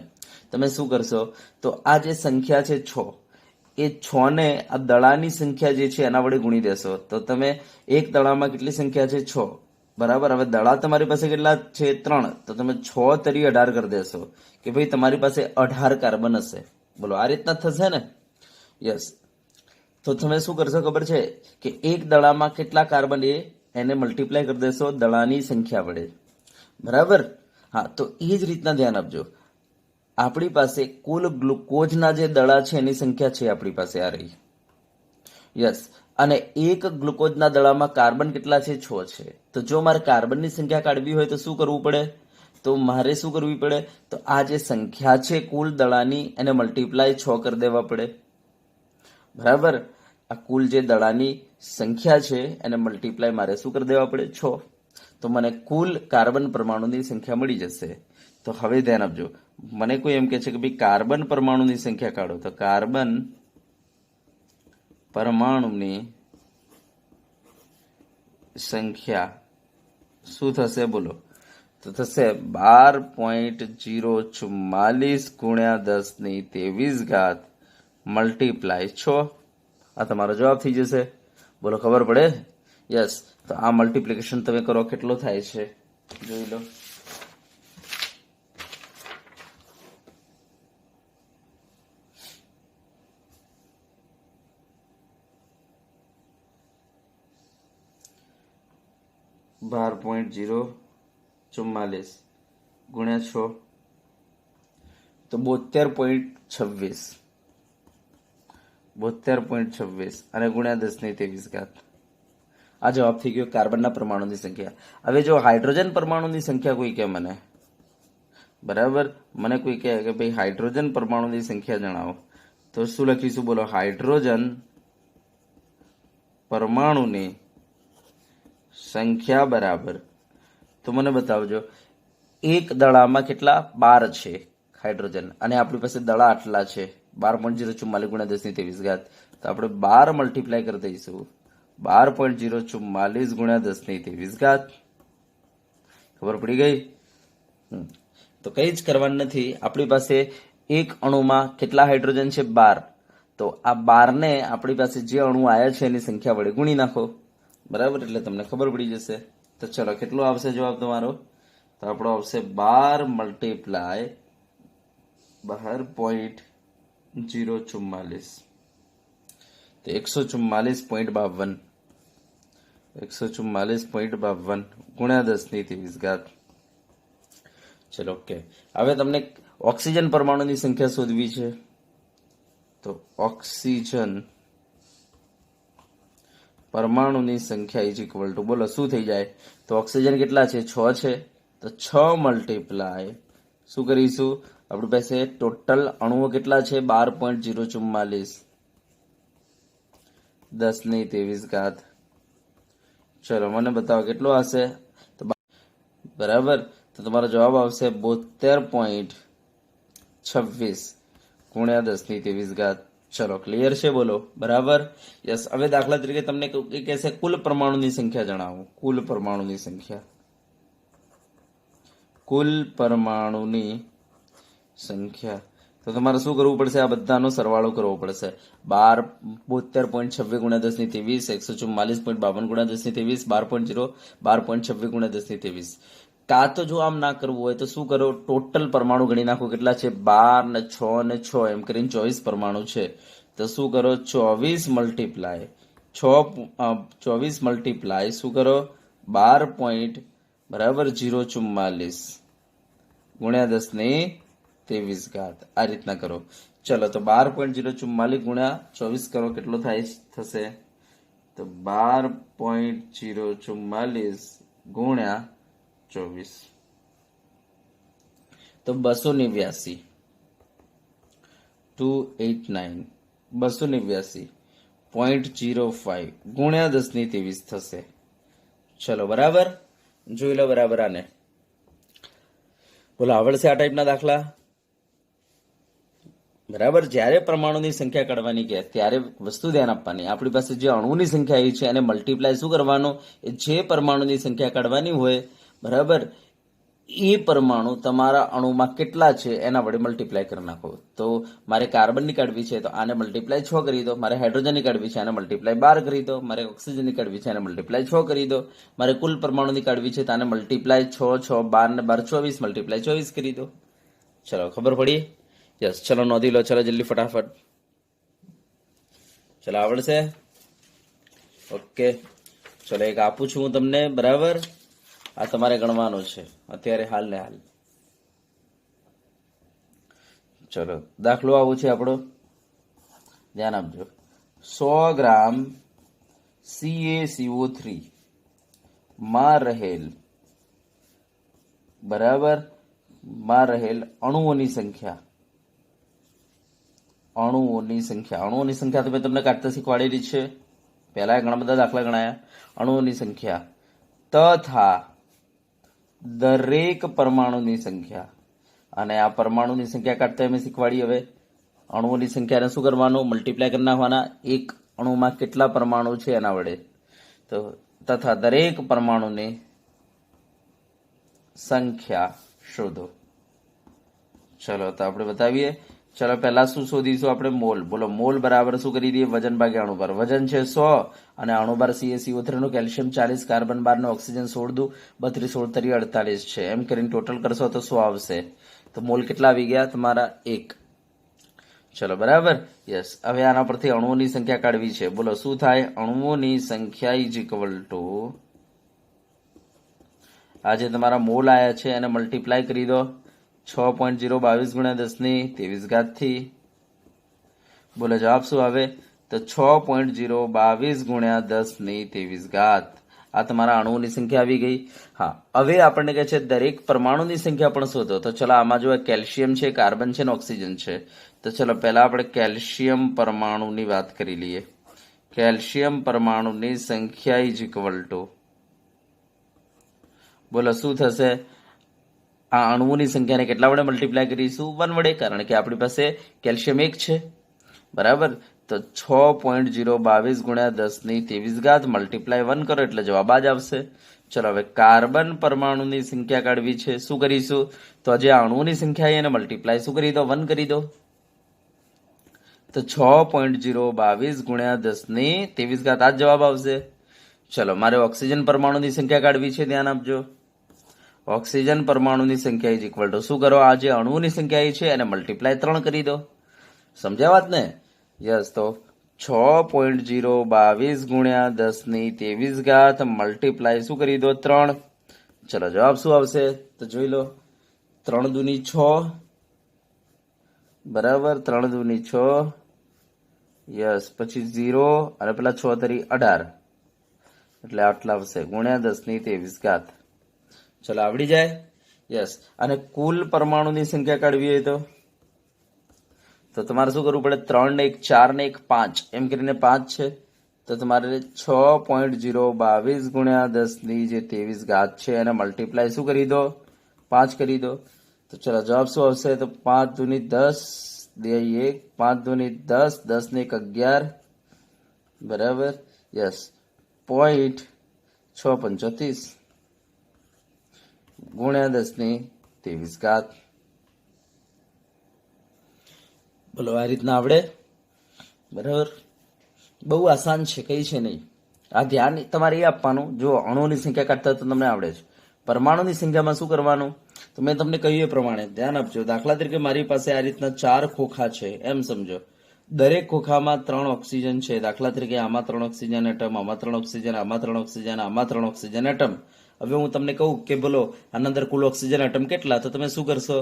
તમે શું કરશો, તો આ જે સંખ્યા છે 6, એ 6 ને આ દડાની સંખ્યા જે છે એના વડે ગુણી દેશો. તો તમે એક દડામાં કેટલી સંખ્યા છે, 6, બરાબર. હવે દડા તમારી પાસે કેટલા છે? 3. તો તમે 6 તરી 18 કરી દેશો કે ભાઈ તમારી પાસે 18 કાર્બન હશે. બોલો આ રીતના થશે ને? યસ. તો તમે શું કરશો ખબર છે કે એક દડામાં કેટલા કાર્બન એને મલ્ટીપ્લાય કરી દેશો દડાની સંખ્યા વડે. બરાબર. હા, તો એ જ રીતના ધ્યાન આપજો. આપણી પાસે કુલ ગ્લુકોઝના જે દડા છે એની સંખ્યા છે આપણી પાસે આ રહી. યસ. અને એક ગ્લુકોઝના દડામાં કાર્બન કેટલા છે? 6 છે. તો જો મારે કાર્બનની સંખ્યા કાઢવી હોય તો શું કરવું પડે? તો મારે શું કરવી પડે? તો આ જે સંખ્યા છે કુલ દડાની એને મલ્ટીપ્લાય 6 કરી દેવા પડે. બરાબર. આ કુલ જે દડાની સંખ્યા છે એને મલ્ટીપ્લાય મારે શું કરી દેવા પડે? 6. તો મને કુલ કાર્બન પરમાણુની સંખ્યા મળી જશે. તો હવે ધ્યાન આપજો. મને કોઈ એમ કહે છે કે ભાઈ કાર્બન પરમાણુની સંખ્યા કાઢો. તો કાર્બન પરમાણુની સંખ્યા શું થશે? બોલો. તો થશે 12.044 ગુણ્યા 10⁻23 મલ્ટીપ્લાય 6. આ તમારો જવાબ થઈ જશે. બોલો, ખબર પડે? યસ. તો આ મલ્ટીપ્લિકેશન તમે કરો, કેટલો થાય છે જોઈ લો. બાર 12.044 ગુણ્યા 6 તો 72.26. 72.26 અને ગુણ્યા 10⁻23. આ જવાબ થઈ ગયો કાર્બનના પરમાણુની સંખ્યા. હવે જો હાઇડ્રોજન પરમાણુની સંખ્યા કોઈ કહે મને, બરાબર, મને કોઈ કહે કે ભાઈ હાઇડ્રોજન પરમાણુની સંખ્યા જણાવો, તો શું લખીશું? બોલો, હાઇડ્રોજન પરમાણુની સંખ્યા બરાબર. તો મને બતાવજો એક દડામાં કેટલા? 12 છે હાઇડ્રોજન, અને આપણી પાસે દડા આટલા છે 12.044 ગુણ્યા 10⁻23. તો આપણે 12 મલ્ટીપ્લાય કરી દઈશું 12.044 ગુણ્યા 10⁻23. ખબર પડી ગઈ? તો કઈ જ કરવાનું નથી. આપણી પાસે એક અણુમાં કેટલા હાઇડ્રોજન છે? 12. તો આ 12 ને આપણી પાસે જે અણુ આવ્યા છે એની સંખ્યા વડે ગુણી નાખો. બરાબર, એટલે તમને ખબર પડી જશે. તો ચલો, કેટલો આવશે જવાબ તમારો? તો આપણો આવશે 12 મલ્ટીપ્લાય 12.044. તો 144.52. 144.52 ગુણ્યા 10⁻23. ચલો, ઓકે. હવે તમને ઓક્સિજન પરમાણુની સંખ્યા શોધવી છે. તો ઓક્સિજન પરમાણુની સંખ્યા ઇઝ ઇક્વલ ટુ, બોલો શું થઈ જાય? તો ઓક્સિજન કેટલા છે? 6 છે. તો 6 મલ્ટીપ્લાય શું કરીશું? આપણી પાસે ટોટલ અણુઓ કેટલા છે? 12.044 10⁻23. ચલો મને બતાવો કેટલો હશે? તો બરાબર. તો તમારો જવાબ આવશે 72.26 ગુણ્યા 10⁻23. ચલો, ક્લિયર છે? બોલો, બરાબર. યસ. હવે દાખલા તરીકે તમને કહેશે કુલ પરમાણુની સંખ્યા જણાવો. કુલ પરમાણુની સંખ્યા. કુલ પરમાણુની સંખ્યા. તો તમારે શું કરવું પડશે? આ બધાનો સરવાળો કરવો પડશે. 72.26 ગુણ્યા 10⁻23, 144.52 ગુણ્યા 10⁻23, 12.26 ગુણ્યા 10⁻23. કાં તો જો આમ ના કરવું હોય તો શું કરો? ટોટલ પરમાણુ ગણી નાખો. કેટલા છે? 12 ને 6 ને 6 એમ કરીને 24 પરમાણુ છે. તો શું કરો? 24 મલ્ટીપ્લાય શું કરો? 12. બરાબર 044 ગુણ્યા 10⁻23. આ રીતના કરો. ચલો, તો 12.044 ગુણ્યા 24 કરો, કેટલો થશે? તો 12.044 ગુણ્યા 24 તો 289. 289.05 ગુણ્યા 10⁻23 થશે. ચલો, બરાબર. જોઈ લો બરાબર આને. બોલો, આવડશે આ ટાઈપના દાખલા? બરાબર. જ્યારે પરમાણુની સંખ્યા કાઢવાની કે ત્યારે વસ્તુ ધ્યાન આપવાની. આપણી પાસે જે અણુની સંખ્યા આવી છે એને મલ્ટીપ્લાય શું કરવાનું? જે પરમાણુની સંખ્યા કાઢવાની હોય, બરાબર, એ પરમાણુ તમારા અણુમાં કેટલા છે એના વડે મલ્ટીપ્લાય કરી નાખો. તો મારે કાર્બનની કાઢવી છે તો આને મલ્ટીપ્લાય 6 કરી દો. મારે હાઇડ્રોજનની કાઢવી છે આને મલ્ટીપ્લાય 12 કરી દો. મારે ઓક્સિજનની કાઢવી છે આને મલ્ટીપ્લાય 6 કરી દો. મારે કુલ પરમાણુની કાઢવી છે તો આને મલ્ટીપ્લાય 6 6 12 ને 12 24 મલ્ટીપ્લાય 24 કરી દો. ચલો ખબર પડી? યસ. ચલો નોંધી લો. ચલો જલ્દી ફટાફટ. ચલો આવડશે? ઓકે. ચલો એક આપું છું હું તમને, બરાબર? આ તમારે ગણવાનું છે અત્યારે હાલ ને હાલ. ચલો દાખલો આવું છે આપણો, ધ્યાન આપજો. 100 ગ્રામ CaCO3 માં રહેલ, બરાબર, માં રહેલ અણુઓની સંખ્યા તો મેં તમને કાઢતા શીખવાડેલી છે. પહેલા ઘણા બધા દાખલા ગણાયા. અણુઓની સંખ્યા તથા દરેક પરમાણુની સંખ્યા, અને આ પરમાણુની સંખ્યા કાઢતા મેં શીખવાડી. હવે અણુઓની સંખ્યાને શું કરવાનું? મલ્ટીપ્લાય કરી નાખવાના. એક અણુમાં કેટલા પરમાણુ છે એના વડે. તો તથા દરેક પરમાણુની સંખ્યા શોધો. ચલો તો આપણે બતાવીએ. ચલો પહેલા શું શોધીશું આપણે? મોલ. બોલો મોલ બરાબર શું કરી દઈએ? વજન ભાગ્યા અણુભાર. વજન છે 100 અને અણુભાર CaCO3 નું કેલ્શિયમ 40, કાર્બન 12 ને ઓક્સિજન 16 દુ 32, 16 તરી 48 છે. એમ કરીને ટોટલ કરશો તો 100 આવશે. તો મોલ કેટલા આવી ગયા તમારા? 1. ચલો બરાબર. યસ. હવે આના પરથી અણુઓની સંખ્યા કાઢવી છે. બોલો શું થાય? અણુઓની સંખ્યા ઇઝ ઇક્વલ ટુ આ જે તમારા મોલ આયા છે એને મલ્ટીપ્લાય કરી દો 6.022 ગુણ્યા 10⁻23 થી. બોલો જવાબ શું આવે? તો 6.022 ગુણ્યા 10⁻23. આ તમારા અણુઓની સંખ્યા આવી ગઈ. હા, હવે આપણને કહે છે દરેક પરમાણુની સંખ્યા પણ શોધો. તો ચલો આમાં જો કેલ્શિયમ છે, કાર્બન છે ને ઓક્સિજન છે. તો ચલો પહેલા આપણે કેલ્શિયમ પરમાણુની વાત કરી લઈએ. કેલ્શિયમ પરમાણુની સંખ્યા ઇઝ ઇક્વલ ટુ, બોલો શું થશે? આ અણુઓની સંખ્યાને કેટલા વડે મલ્ટીપ્લાય કરીશું? 1 વડે, કારણ કે આપણી પાસે કેલ્શિયમ 1 છે, બરાબર. તો 6.022 ગુણ્યા 10⁻23 મલ્ટીપ્લાય 1 કરો એટલે જવાબ જ આવશે. ચલો હવે કાર્બન પરમાણુની સંખ્યા કાઢવી છે. શું કરીશું? તો જે અણુઓની સંખ્યા એને મલ્ટીપ્લાય શું કરી દો? 1 કરી દો. તો 6.022 ગુણ્યા 10⁻23 આ જવાબ આવશે. ચલો મારે ઓક્સિજન પરમાણુની સંખ્યા કાઢવી છે, ધ્યાન આપજો. ઓક્સિજન પરમાણુની સંખ્યા ઇઝ ઇક્વલ ટુ શું કરો? આ જે અણુઓની સંખ્યા છે એને મલ્ટીપ્લાય 3 કરી દો. સમજ્યા વાત ને? યસ. તો 6.022 ગુણ્યા 10⁻23 મલ્ટીપ્લાય શું કરી દો? 3. ચલો જવાબ શું આવશે? તો જોઈ લો. 3 દુની 6, બરાબર. 3 દુની 6, યસ. પછી 0 અને પેલા 6 તરી 18, એટલે આટલા આવશે ગુણ્યા 10⁻23. ચલો આવડી જાય? યસ. અને કુલ પરમાણુની સંખ્યા કાઢવી હોય તો તમારે શું કરવું પડે? 3 ને 1 4 ને 1 5 એમ કરીને 5 છે. તો તમારે 6.022 ગુણ્યા 10⁻23 છે એને મલ્ટીપ્લાય શું કરી દો? 5 કરી દો. તો ચલો જવાબ શું આવશે? તો 5 દુની 10, 2 1, 5 દુની 10, 10 ને 1 11, બરાબર. યસ. 0.635 ગુણ્યા 10⁻23. બોલો આ રીતના આવડે? બરાબર. બહુ આસાન છે, કઈ છે નહીં. આ ધ્યાન તમારે એ આપવાનું. જો અણુઓની સંખ્યા કાઢતા તો તમને આવડે છે. પરમાણુની સંખ્યામાં શું કરવાનું? તો મેં તમને કહ્યું એ પ્રમાણે ધ્યાન આપજો. દાખલા તરીકે મારી પાસે આ રીતના 4 ખોખા છે એમ સમજો. દરેક ખોખામાં 3 ઓક્સિજન છે. દાખલા તરીકે આમાં 3 ઓક્સિજન એટમ, આમાં 3 ઓક્સિજન, આમાં 3 ઓક્સિજન, આમાં 3 ઓક્સિજન એટમ. હવે હું તમને કહું કે બોલો આના અંદર કુલ ઓક્સિજન એટમ કેટલા? તો તમે શું કરશો?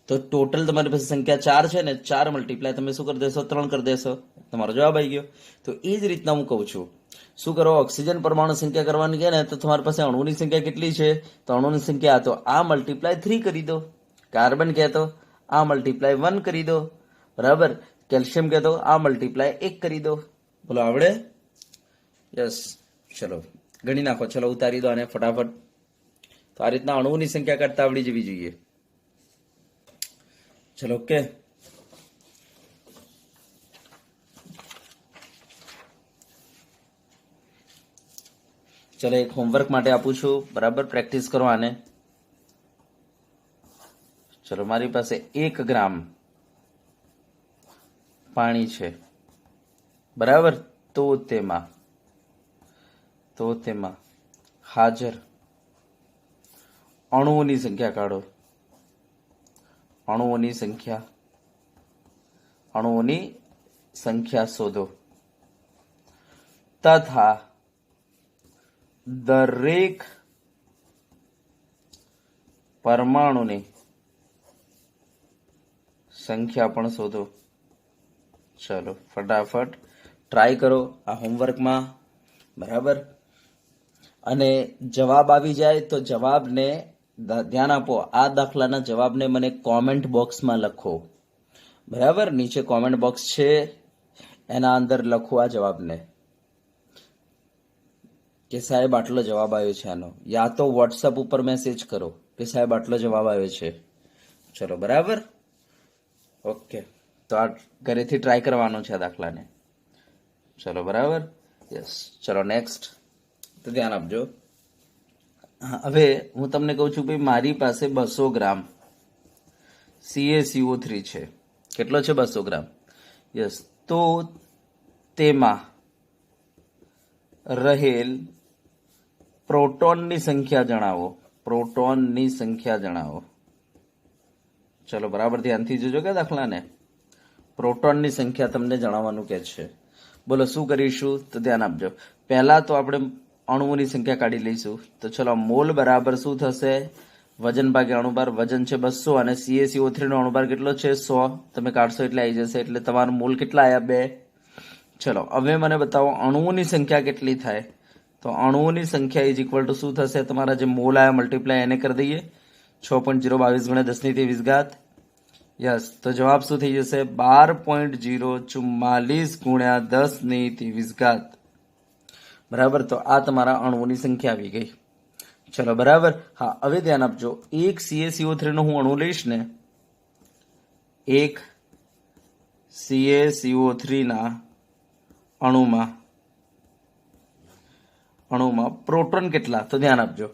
તો ટોટલ તમારી પાસે સંખ્યા 4 છે ને, 4 મલ્ટીપ્લાય તમે શું કરી દેશો? 3 કરી દેશો. તમારો જવાબ આવી ગયો. તો એ જ રીતના હું કહું છું. શું કરો? ઓક્સિજન પરમાણુ સંખ્યા કરવાની કે ને, તો તમારી પાસે અણુની સંખ્યા કેટલી છે? તો અણુની સંખ્યા તો આ મલ્ટીપ્લાય 3 કરી દો. કાર્બન કહેતો આ મલ્ટીપ્લાય 1 કરી દો, બરાબર. કેલ્શિયમ કહેતો આ મલ્ટીપ્લાય 1 કરી દો. બોલો આવડે? યસ. ચલો ગણી નાખો. ચલો ઉતારી દો આને ફટાફટ. તો આ રીતના અણુઓની સંખ્યા કાઢતા આવડી જવી જોઈએ. ચલો ઓકે. ચલો એક હોમવર્ક માટે આપું છું, બરાબર. પ્રેક્ટિસ કરો આને. ચલો મારી પાસે 1 ગ્રામ પાણી છે, બરાબર. તો તેમાં હાજર અણુઓની સંખ્યા કાઢો. અણુઓની સંખ્યા શોધો તથા દરેક પરમાણુની સંખ્યા પણ શોધો. ચલો ફટાફટ ટ્રાય કરો આ હોમવર્કમાં, બરાબર. અને જવાબ આવી જાય તો જવાબને ધ્યાન આપો. આ દાખલાના જવાબને મને કોમેન્ટ બોક્સમાં લખો, બરાબર. નીચે કોમેન્ટ બોક્સ છે, એના અંદર લખો આ જવાબને કે સાહેબ આટલો જવાબ આવ્યો છે આનો, યા તો વોટ્સઅપ ઉપર મેસેજ કરો કે સાહેબ આટલો જવાબ આવ્યો છે. ચલો બરાબર, ઓકે. તો આ ઘરેથી ટ્રાય કરવાનો છે આ દાખલાને. ચલો બરાબર, યસ. ચલો નેક્સ્ટ, તો ધ્યાન આપજો. હવે હું તમને કહું છું ભાઈ મારી પાસે 200 ગ્રામ CaCO3 છે. કેટલો છે? 200 ગ્રામ. યસ. તો તેમાં રહેલ પ્રોટોનની સંખ્યા જણાવો. ચલો બરાબર ધ્યાનથી જોજો કે દાખલાને. પ્રોટોનની સંખ્યા તમને જણાવવાનું કે છે. બોલો શું કરીશું? તો ધ્યાન આપજો. પહેલા તો આપણે અણુઓની સંખ્યા કાઢી લઈશું. તો ચલો મોલ બરાબર શું થશે? વજન ભાગ્યા અણુભાર. વજન છે 200 અને CaCO3 નો અણુભાર કેટલો છે? 100. તમે કાઢશો એટલે આવી જશે. એટલે તમારું મોલ કેટલા આવ્યા? 2. ચલો હવે મને બતાવો અણુઓની સંખ્યા કેટલી થાય? તો અણુઓની સંખ્યા ઇઝ ઇક્વલ ટુ શું થશે? તમારા જે મોલ આવ્યા મલ્ટીપ્લાય એને કરી દઈએ. 6.022 ગુણ્યા 10⁻23. યસ. તો જવાબ શું થઈ જશે? 12.044 ગુણ્યા 10⁻23. બરાબર. તો આ તમારા અણુઓની સંખ્યા આવી ગઈ. ચલો બરાબર. હા, હવે ધ્યાન આપજો. એક CaCO3 નો હું અણુ લઈશ ને, એક CaCO3 ના અણુમાં પ્રોટોન કેટલા? તો ધ્યાન આપજો.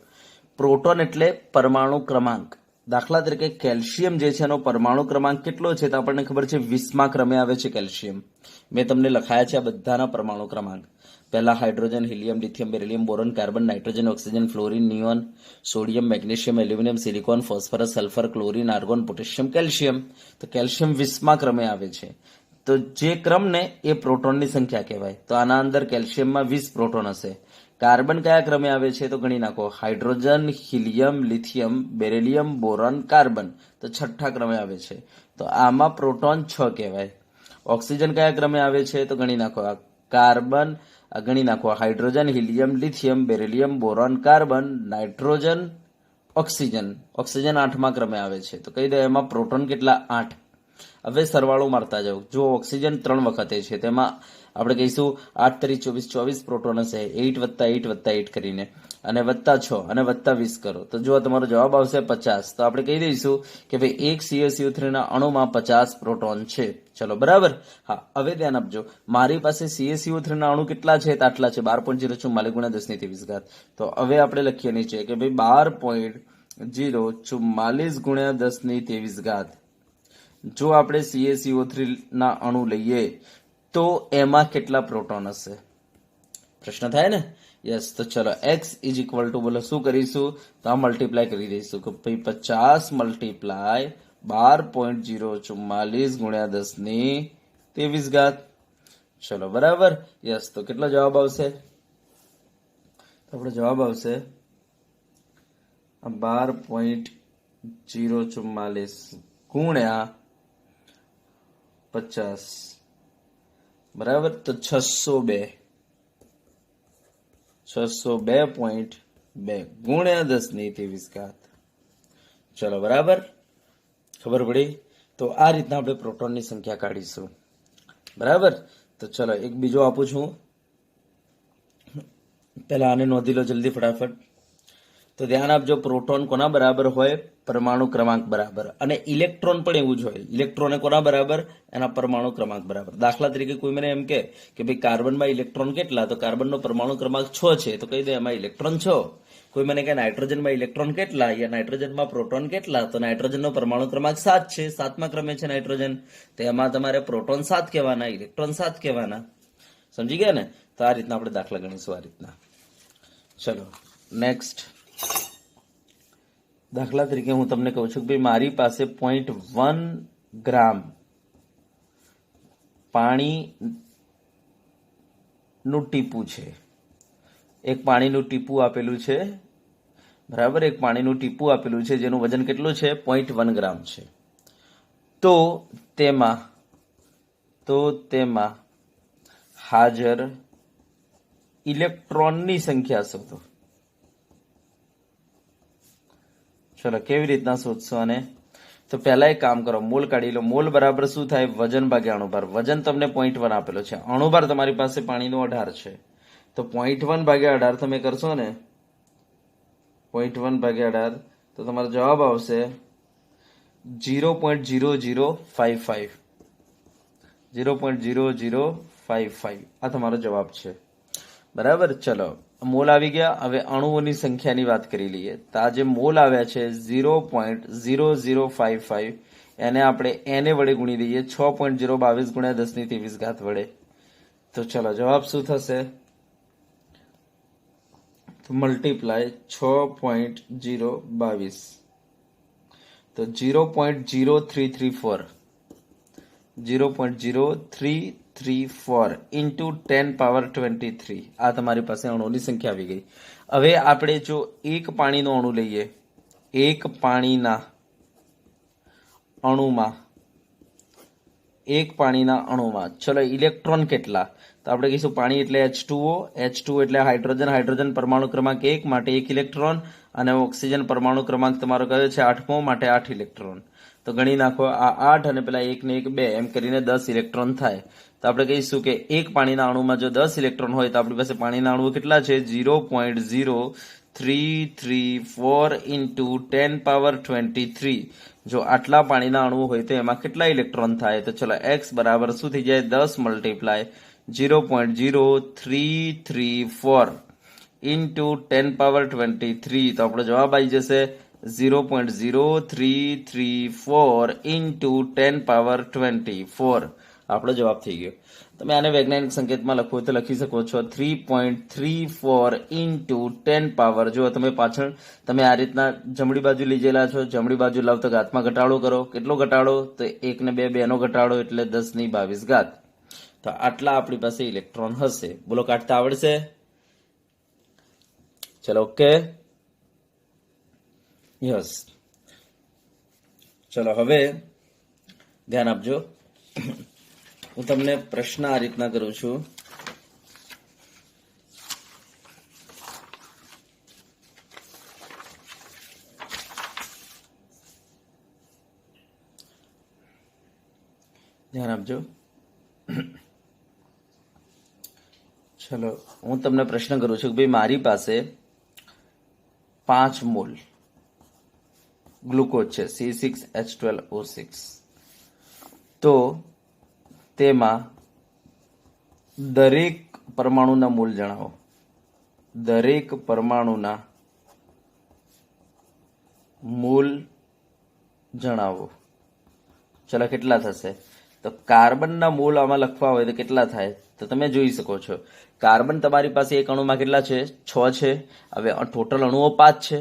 પ્રોટોન એટલે પરમાણુ ક્રમાંક. દાખલા તરીકે કેલ્શિયમ જે છે એનો પરમાણુ ક્રમાંક કેટલો છે? તો આપણને ખબર છે 20મા ક્રમે આવે છે કેલ્શિયમ. મેં તમને લખાયા છે આ બધાના પરમાણુ ક્રમાંક. પહેલા hydrogen, helium, lithium, beryllium, boron, carbon, nitrogen, oxygen, fluorine, neon, sodium, magnesium, aluminium, silicon, phosphorus, sulphur, chlorine, argon, potassium, calcium. તો કેલ્શિયમ 20મા ક્રમે આવે છે. તો જે ક્રમ ને એ પ્રોટોનની સંખ્યા કહેવાય. તો આના અંદર કેલ્શિયમમાં 20 પ્રોટોન હશે. કાર્બન કયા ક્રમે આવે છે? તો ગણી નાખો. Hydrogen, helium, lithium, beryllium, boron, carbon. તો 6ઠ્ઠા ક્રમે આવે છે. તો આમાં પ્રોટોન 6 કહેવાય. ઓક્સિજન કયા ક્રમે આવે છે? તો ગણી નાખો. કાર્બન ગણી નાખો. Hydrogen, helium, lithium, beryllium, boron, carbon, nitrogen, oxygen. Oxygen 8મા ક્રમે આવે છે. તો કહી દો એમાં પ્રોટોન કેટલા? 8. હવે સરવાળો મારતા જાઓ. જો ઓક્સિજન 3 વખતે છે તેમાં આપણે કહીશું 8 તરી 24 પ્રોટોન હશે. 8 + 8 + 8 કરીને અને +6 અને +20 કરો. તો જો તમારો જવાબ આવશે 50. તો આપણે કહી દઈશું કે ભાઈ એક CaCO3 ના અણુમાં 50 પ્રોટોન છે. ચલો બરાબર. હા, હવે ધ્યાન આપજો. મારી પાસે CaCO3 ના અણુ કેટલા છે? તો આટલા છે. 12.044 ગુણ્યા 10⁻23. તો હવે આપણે લખીએ નીચે કે ભાઈ 12.044 ગુણ્યા 10⁻23. જો આપણે CaCO3 ના અણુ લઈએ તો એમાં કેટલા પ્રોટોન હશે? પ્રશ્ન થાય ને? યસ. તો ચલો x ઇઝ ઇક્વલ ટુ બોલો શું કરીશું? તો આ મલ્ટીપ્લાય કરી દઈશું કે ભાઈ 50 મલ્ટીપ્લાય 12.044 ગુણ્યા 10⁻23. ચલો બરાબર. યસ. તો કેટલો જવાબ આવશે? તો આપણો જવાબ આવશે 12.044 ગુણ્યા 50. બરાબર. તો 602.2 ગુણ્યા 10⁻23. ચલો બરાબર, ખબર પડી? તો આ રીતના આપણે પ્રોટોનની સંખ્યા કાઢીશું. બરાબર. તો ચલો એક બીજો આપું છું. પહેલા આને નોંધી લો જલ્દી ફટાફટ. તો ધ્યાન આપજો, પ્રોટોન કોના બરાબર હોય? પરમાણુ ક્રમાંક બરાબર. અને ઇલેક્ટ્રોન પણ એવું જ હોય. ઇલેક્ટ્રોન એ કોના બરાબર? એના પરમાણુ ક્રમાંક બરાબર. દાખલા તરીકે કોઈ મને એમ કે ભાઈ કાર્બનમાં ઇલેક્ટ્રોન કેટલા? તો કાર્બનનો પરમાણુ ક્રમાંક 6 છે, તો કહી દે એમાં ઇલેક્ટ્રોન 6. કોઈ મને કે નાઇટ્રોજનમાં ઇલેક્ટ્રોન કેટલા યા નાઇટ્રોજનમાં પ્રોટોન કેટલા? તો નાઇટ્રોજનનો પરમાણુ ક્રમાંક 7 છે, 7મા ક્રમે છે નાઇટ્રોજન. તો એમાં તમારે પ્રોટોન 7 કહેવાના, ઇલેક્ટ્રોન 7 કહેવાના. સમજી ગયા ને? તો આ રીતના આપણે દાખલા ગણીશું, આ રીતના. ચલો નેક્સ્ટ દાખલા તરીકે હું તમને કહું છું કે ભાઈ મારી પાસે 0.1 ગ્રામ પાણીનું ટીપું છે. એક પાણીનું ટીપું આપેલું છે, બરાબર? એક પાણીનું ટીપું આપેલું છે જેનું વજન કેટલું છે? 0.1 ગ્રામ છે. તો તેમાં હાજર ઇલેક્ટ્રોનની સંખ્યા શોધો. ચલો કેવી રીતના શોધશો આને? તો પહેલા એક કામ કરો, મોલ કાઢી લો. મોલ બરાબર શું થાય? વજન ભાગ્યા અણુભાર. વજન તમને 0.1 આપેલો છે, અણુભાર તમારી પાસે પાણીનો 18 છે. તો 0.1 ભાગ્યા 18 તમે કરશો ને, 0.1 ભાગ્યા 18, તો તમારો જવાબ આવશે 0.0055. 0.0055 આ તમારો જવાબ છે, બરાબર? ચલો મોલ આવી ગયા. હવે અણુઓની સંખ્યાની વાત કરી લઈએ. તો આ જે મોલ આવ્યા છે 0.0055, એને આપણે એને વડે ગુણી દઈએ 6.022 ગુણ્યા 10⁻23 ઘાત વડે. તો ચલો જવાબ શું થશે? મલ્ટીપ્લાય 6.022, તો 0.0334 0.0334 ઇન્ટુ 10⁻23. આ તમારી પાસે અણુની સંખ્યા આવી ગઈ. હવે આપણે જો એક પાણીનો અણુ લઈએ, એક પાણીના અણુમાં ચલો ઇલેક્ટ્રોન કેટલા? તો આપણે કહીશું પાણી એટલે H2O, H2O એટલે હાઇડ્રોજન, હાઇડ્રોજન પરમાણુ ક્રમાંક 1 માટે 1 ઇલેક્ટ્રોન, અને ઓક્સિજન પરમાણુ ક્રમાંક તમારો કયો છે? 8મો માટે 8 ઇલેક્ટ્રોન. તો ગણી નાખો, આ 8 અને પેલા 1 ને 1 2 એમ કરીને 10 ઇલેક્ટ્રોન થાય. તો આપણે કહીશું કે એક પાણીના અણુમાં જો 10 ઇલેક્ટ્રોન હોય તો આપણી પાસે પાણીના અણુ કેટલા છે? 0.0334 ઇન્ટુ 10⁻23. જો આટલા પાણીના અણુ હોય તો એમાં કેટલા ઇલેક્ટ્રોન થાય? તો ચલો x બરાબર શું થઈ જાય? 10 મલ્ટીપ્લાય 0.0334 ઇન્ટુ 10⁻23. તો આપણો જવાબ આવી જશે 0.0334 ઇન્ટુ 10⁻24. આપણો જવાબ થઈ ગયો. તમે આને વૈજ્ઞાનિક સંકેતમાં લખો તો લખી શકો છો 3.34 ઇન્ટુ 10 જો તમે પાછળ તમે આ રીતના જમણી બાજુ લઈ ગયેલા છો, જમણી બાજુ લાવતો ઘાતમાં ઘટાડો કરો. કેટલો ઘટાડો? તો 1 ને 2 2નો ઘટાડો એટલે 10⁻22 ઘાત. તો આટલા આપણી પાસે ઇલેક્ટ્રોન હશે. બોલો કાઢતા આવડશે? ચલો ઓકે, યસ. ચલો હવે ધ્યાન આપજો, હું તમને પ્રશ્ન આ રીતના કરું છું. ધ્યાન આપજો. ચલો હું તમને પ્રશ્ન કરું છું કે ભાઈ મારી પાસે 5 મોલ ગ્લુકોઝ છે, C6H12O6. તો તેમાં દરેક પરમાણુના મોલ જણાવો. દરેક પરમાણુના મોલ જણાવો. ચલો કેટલા થશે? તો કાર્બનના મોલ આમાં લખવા હોય તો કેટલા થાય? તો તમે જોઈ શકો છો, કાર્બન તમારી પાસે એક અણુમાં કેટલા છે? 6 છે. હવે ટોટલ અણુઓ 5 છે.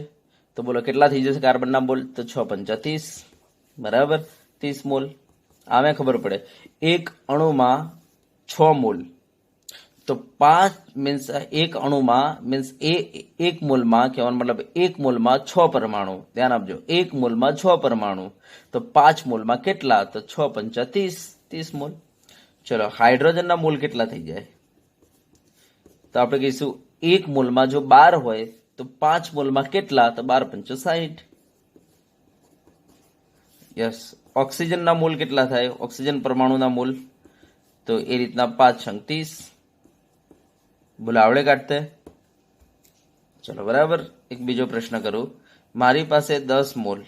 તો બોલો કેટલા થઈ જશે કાર્બનના મોલ? તો 6 પંચા 30, બરાબર? 30 મોલ. આમે ખબર પડે એક અણુમાં 6 મોલ, તો 5 મીન્સ એક અણુમાં મીન્સ એક મોલમાં કહેવાનો મતલબ એક મોલમાં 6 પરમાણુ. ધ્યાન આપજો, એક મોલમાં 6 પરમાણુ. તો 5 મોલમાં કેટલા? તો 6 પંચા 30 મોલ. ચલો હાઇડ્રોજનના મોલ કેટલા થઈ જાય? તો આપણે કહીશું એક મોલમાં જો 12 હોય તો 5 મોલમાં કેટલા? તો 12 પંચા 60. યસ. ઓક્સિજનના મોલ કેટલા થાય? ઓક્સિજન પરમાણુના મોલ તો એ રીતના 5 છંગ 30. બોલો આવડે કાઢતે? ચલો બરાબર. એક બીજો પ્રશ્ન કરું. મારી પાસે 10 મોલ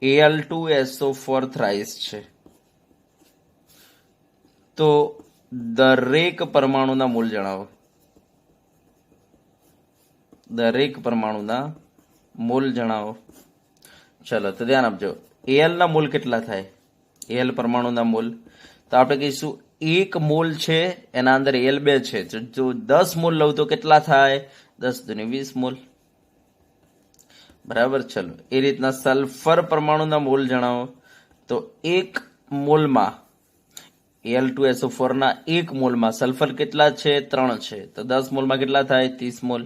Al2SO4 થ્રાઇસ છે, તો દરેક પરમાણુના મોલ જણાવો. દરેક પરમાણુના મોલ જણાવો. ચલો તો ધ્યાન આપજો. Al ના મોલ કેટલા થાય? Al પરમાણુના મોલ તો આપણે કહીશું 1 મોલ છે, એના અંદર Al2 છે, તો જો 10 મોલ લઉં તો કેટલા થાય? 10 દુની 20 મોલ. બરાબર. ચલો એ રીતના સલ્ફર પરમાણુના મોલ જણાવો. તો 1 મોલમાં Al2SO4 ના 1 મોલમાં સલ્ફર કેટલા છે? 3 છે, તો 10 મોલમાં કેટલા થાય? 30 મોલ.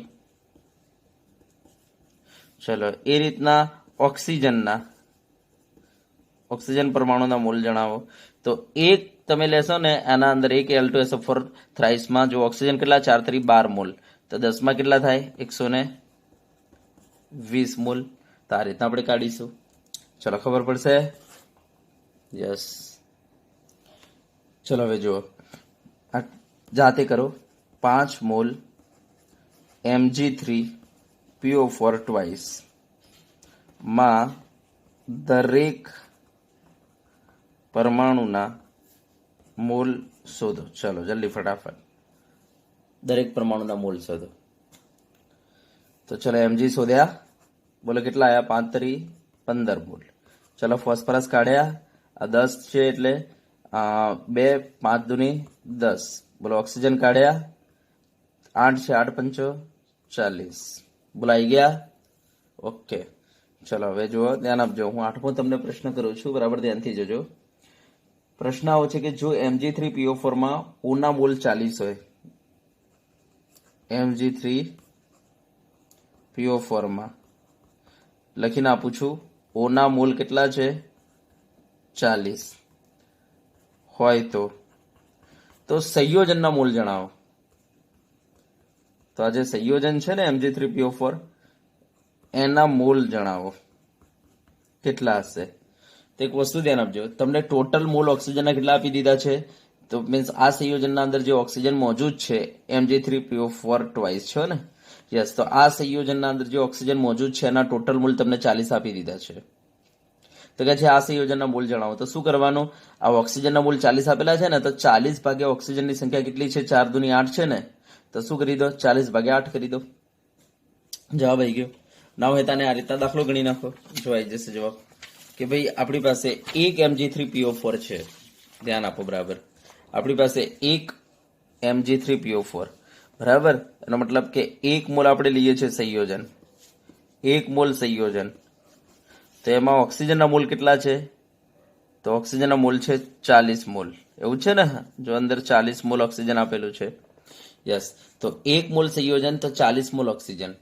ચલો એ રીતના ઓક્સિજન પરમાણુના મોલ જણાવો. તો એક તમે લેશો ને, એના અંદર એક Al2SO4 થ્રાઇસમાં જો ઓક્સિજન કેટલા? 4 3 12 મોલ, તો 10 માં કેટલા થાય? 120 મોલ. તો આ રીતના આપણે કાઢીશું. ચલો ખબર પડશે? યસ. ચલો હવે જુઓ, જાતે કરો. 5 મોલ Mg3PO4 ટ્વાઇસ માં દરેક પરમાણુના મોલ શોધો. ચલો જલ્દી ફટાફટ દરેક પરમાણુના મોલ શોધો. તો ચલો Mg શોધ્યા. બોલો કેટલા આવ્યા? 5 3 15 મોલ. ચલો ફોસ્ફરસ કાઢ્યા. આ 10 છે એટલે 2 5 દુની 10. બોલો ઓક્સિજન કાઢ્યા. 8 છે, 8 પંચો 40. બોલો આવી ગયા? ઓકે. ચલો હવે જુઓ, ધ્યાન આપજો. હું 8મો તમને પ્રશ્ન કરું છું, બરાબર ધ્યાનથી જોજો. પ્રશ્ન આવો છે કે જો Mg3PO4 માં O ના મોલ 40 હોય, Mg3PO4 માં લખીને આપું છું, O ના મોલ કેટલા છે? 40 હોય તો સંયોજનના મોલ જણાવો. તો આ જે સંયોજન છે ને Mg3PO4, એના મોલ જણાવો કેટલા હશે. તો એક વસ્તુ ધ્યાન આપજો, તમને ટોટલ મોલ ઓક્સિજનના કેટલા આપી દીધા છે? તો મીન્સ આ સંયોજનના અંદર જે ઓક્સિજન મોજૂદ છે Mg3PO4 ટ્વાઇસ છે ને, યસ. તો આ સંયોજનના અંદર જે ઓક્સિજન મોજૂદ છે એના ટોટલ મોલ તમને 40 આપી દીધા છે. તો કે છે આ સંયોજનના મોલ જણાવો. તો શું કરવાનું? આ ઓક્સિજનના મોલ 40 આપેલા છે ને, તો 40 ભાગ્યા ઓક્સિજનની સંખ્યા કેટલી છે? 4 દુની 8 છે ને, તો શું કરી દો? 40 ભાગ્યા 8 કરી દો. જવાબ આવી ગયો. ના હોય તને આ રીતના દાખલો ગણી નાખો, જો આવી જશે જવાબ. કે ભાઈ આપણી પાસે એક Mg3PO4 છે. ધ્યાન આપો બરાબર. આપણી પાસે એક Mg3PO4, બરાબર. એનો મતલબ કે 1 મોલ આપણે લઈએ છીએ સંયોજન, 1 મોલ સંયોજન. તો એમાં ઓક્સિજનના મોલ કેટલા છે? તો ઓક્સિજનના મોલ છે 40 મોલ. એવું છે ને? જો અંદર 40 મોલ ઓક્સિજન આપેલું છે. યસ. તો 1 મોલ સંયોજન તો 40 મોલ ઓક્સિજન.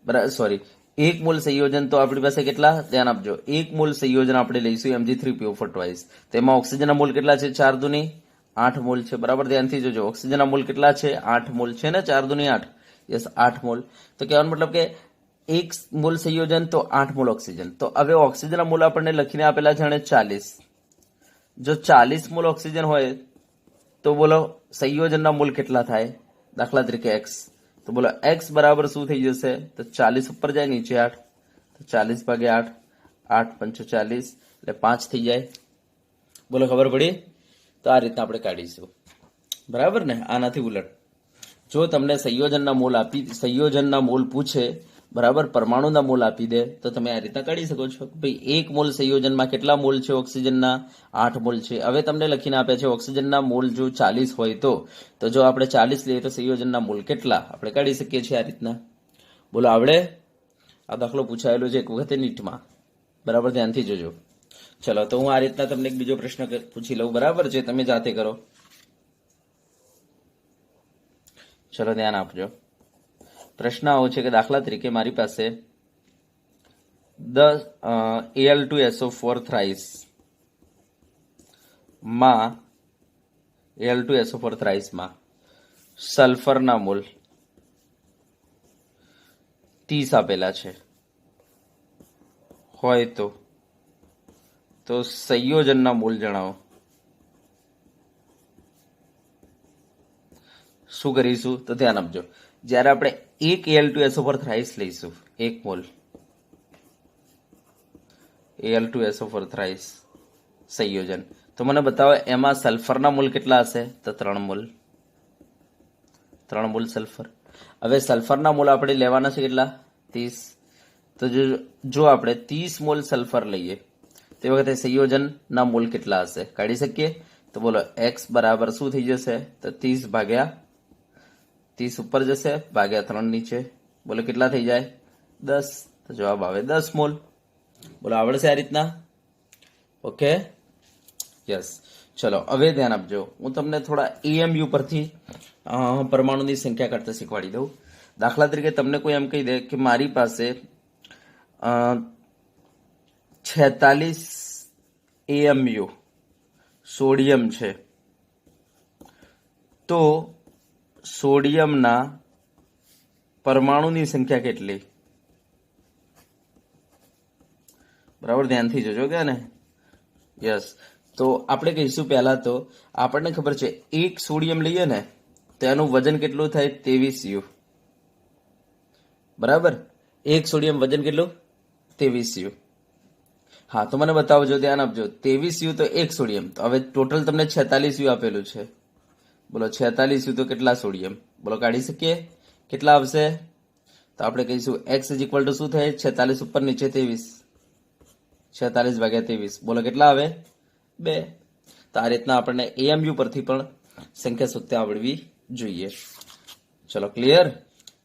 બરાબર, સોરી, 1 મોલ સંયોજન તો આપણી પાસે કેટલા? ધ્યાન આપજો. 1 મોલ સંયોજન આપણે લઈશું Mg3PO4 ટ્વાઇસ. તેમાં ઓક્સિજનના મોલ કેટલા છે? 4 દુની 8 મોલ છે. બરાબર ધ્યાનથી જોજો. ઓક્સિજનના મોલ કેટલા છે? 8 મોલ છે ને, 4 દુની 8. Yes, 8 mall. તો કહેવાનો મતલબ કે 1 મોલ સંયોજન તો 8 મોલ ઓક્સિજન. તો હવે ઓક્સિજનના મોલ આપણને લખીને આપેલા છે 40. જો 40 મોલ ઓક્સિજન હોય તો બોલો સંયોજનના મોલ કેટલા થાય? દાખલા તરીકે X. તો બોલો X બરાબર શું થઈ જશે? તો 40 ઉપર જાય, નીચે 8, તો 40 ભાગ્યા 8, 8 પંચો 40, એટલે 5 થઈ જાય. બોલો ખબર પડી? તો આ રીતના આપણે કાઢીશું, બરાબર ને? આનાથી ઉલટ જો તમને સંયોજનના મોલ પૂછે, બરાબર, પરમાણુના મોલ આપી દે, તો તમે આ રીતના કાઢી શકો છો. ભાઈ 1 મોલ સંયોજનમાં કેટલા મોલ છે ઓક્સિજનના? 8 મોલ છે. હવે તમને લખીને આપ્યા છે ઓક્સિજનના મોલ જો 40 હોય તો જો આપણે 40 લઈએ તો સંયોજનના મોલ કેટલા આપણે કાઢી શકીએ છીએ આ રીતના. બોલો આવડે? આ દાખલો પૂછાયેલો છે એક વખતે નીટમાં, બરાબર ધ્યાનથી જોજો. ચલો તો હું આ રીતના તમને એક બીજો પ્રશ્ન પૂછી લઉં, બરાબર છે? તમે જાતે કરો. ચલો ધ્યાન આપજો. પ્રશ્ન આવો છે કે દાખલા તરીકે મારી પાસે 10 Al2SO4 થ્રાઇસ માં સલ્ફરના મોલ 30 આપેલા છે હોય તો સંયોજનના મોલ જણાવો. શું કરીશું? તો ધ્યાન આપજો. જ્યારે આપણે એક Al2SO4 થ્રાઇસ લઈશું, 1 મોલ Al2SO4 થ્રાઇસ સંયોજન, તો મને બતાવો એમાં સલ્ફરના મોલ કેટલા હશે? તો 3 મોલ. 3 mall sulphur. હવે સલ્ફરના મોલ આપણે લેવાના છે કેટલા? 30. તો જો આપણે 30 મોલ સલ્ફર લઈએ તે વખતે સંયોજનના મોલ કેટલા હશે? કાઢી શકીએ? તો બોલો x બરાબર શું થઈ જશે? તો 30 ભાગ્યા 30 ઉપર જશે ભાગ્યા 3 નીચે, બોલો કેટલા થઈ જાય? 10. તો જવાબ આવે 10 મોલ. બોલો આવડશે આ રીતના? Okay, yes. ચલો હવે ધ્યાન આપજો, હું તમને થોડા AMU પરથી પરમાણુની સંખ્યા કરતા શીખવાડી દઉં. દાખલા તરીકે તમને કોઈ એમ કહી દે કે મારી પાસે 46 AMU સોડિયમ છે, તો સોડિયમના પરમાણુની સંખ્યા કેટલી? બરાબર ધ્યાનથી જોજો કે ને. યસ. તો આપણે કહીશું પહેલા તો આપણને ખબર છે એક સોડિયમ લઈએ ને તો એનું વજન કેટલું થાય? 23 U. બરાબર, એક સોડિયમ વજન કેટલું? 23 U. હા, તો મને બતાવજો, ધ્યાન આપજો. 23 U તો એક સોડિયમ. તો હવે ટોટલ તમને 46 U આપેલું છે. બોલો 46 U તો કેટલા સોડિયમ? બોલો કાઢી શકીએ? કેટલા આવશે? તો આપણે કહીશું x ઇક્વલ ટુ શું થાય? 46 ઉપર નીચે 23. 46 ભાગ્યા 23, બોલો કેટલા આવે? 2. તો આ રીતના આપણને AMU પરથી પણ સંખ્યા શોધતા આવડવી જોઈએ. ચલો ક્લિયર?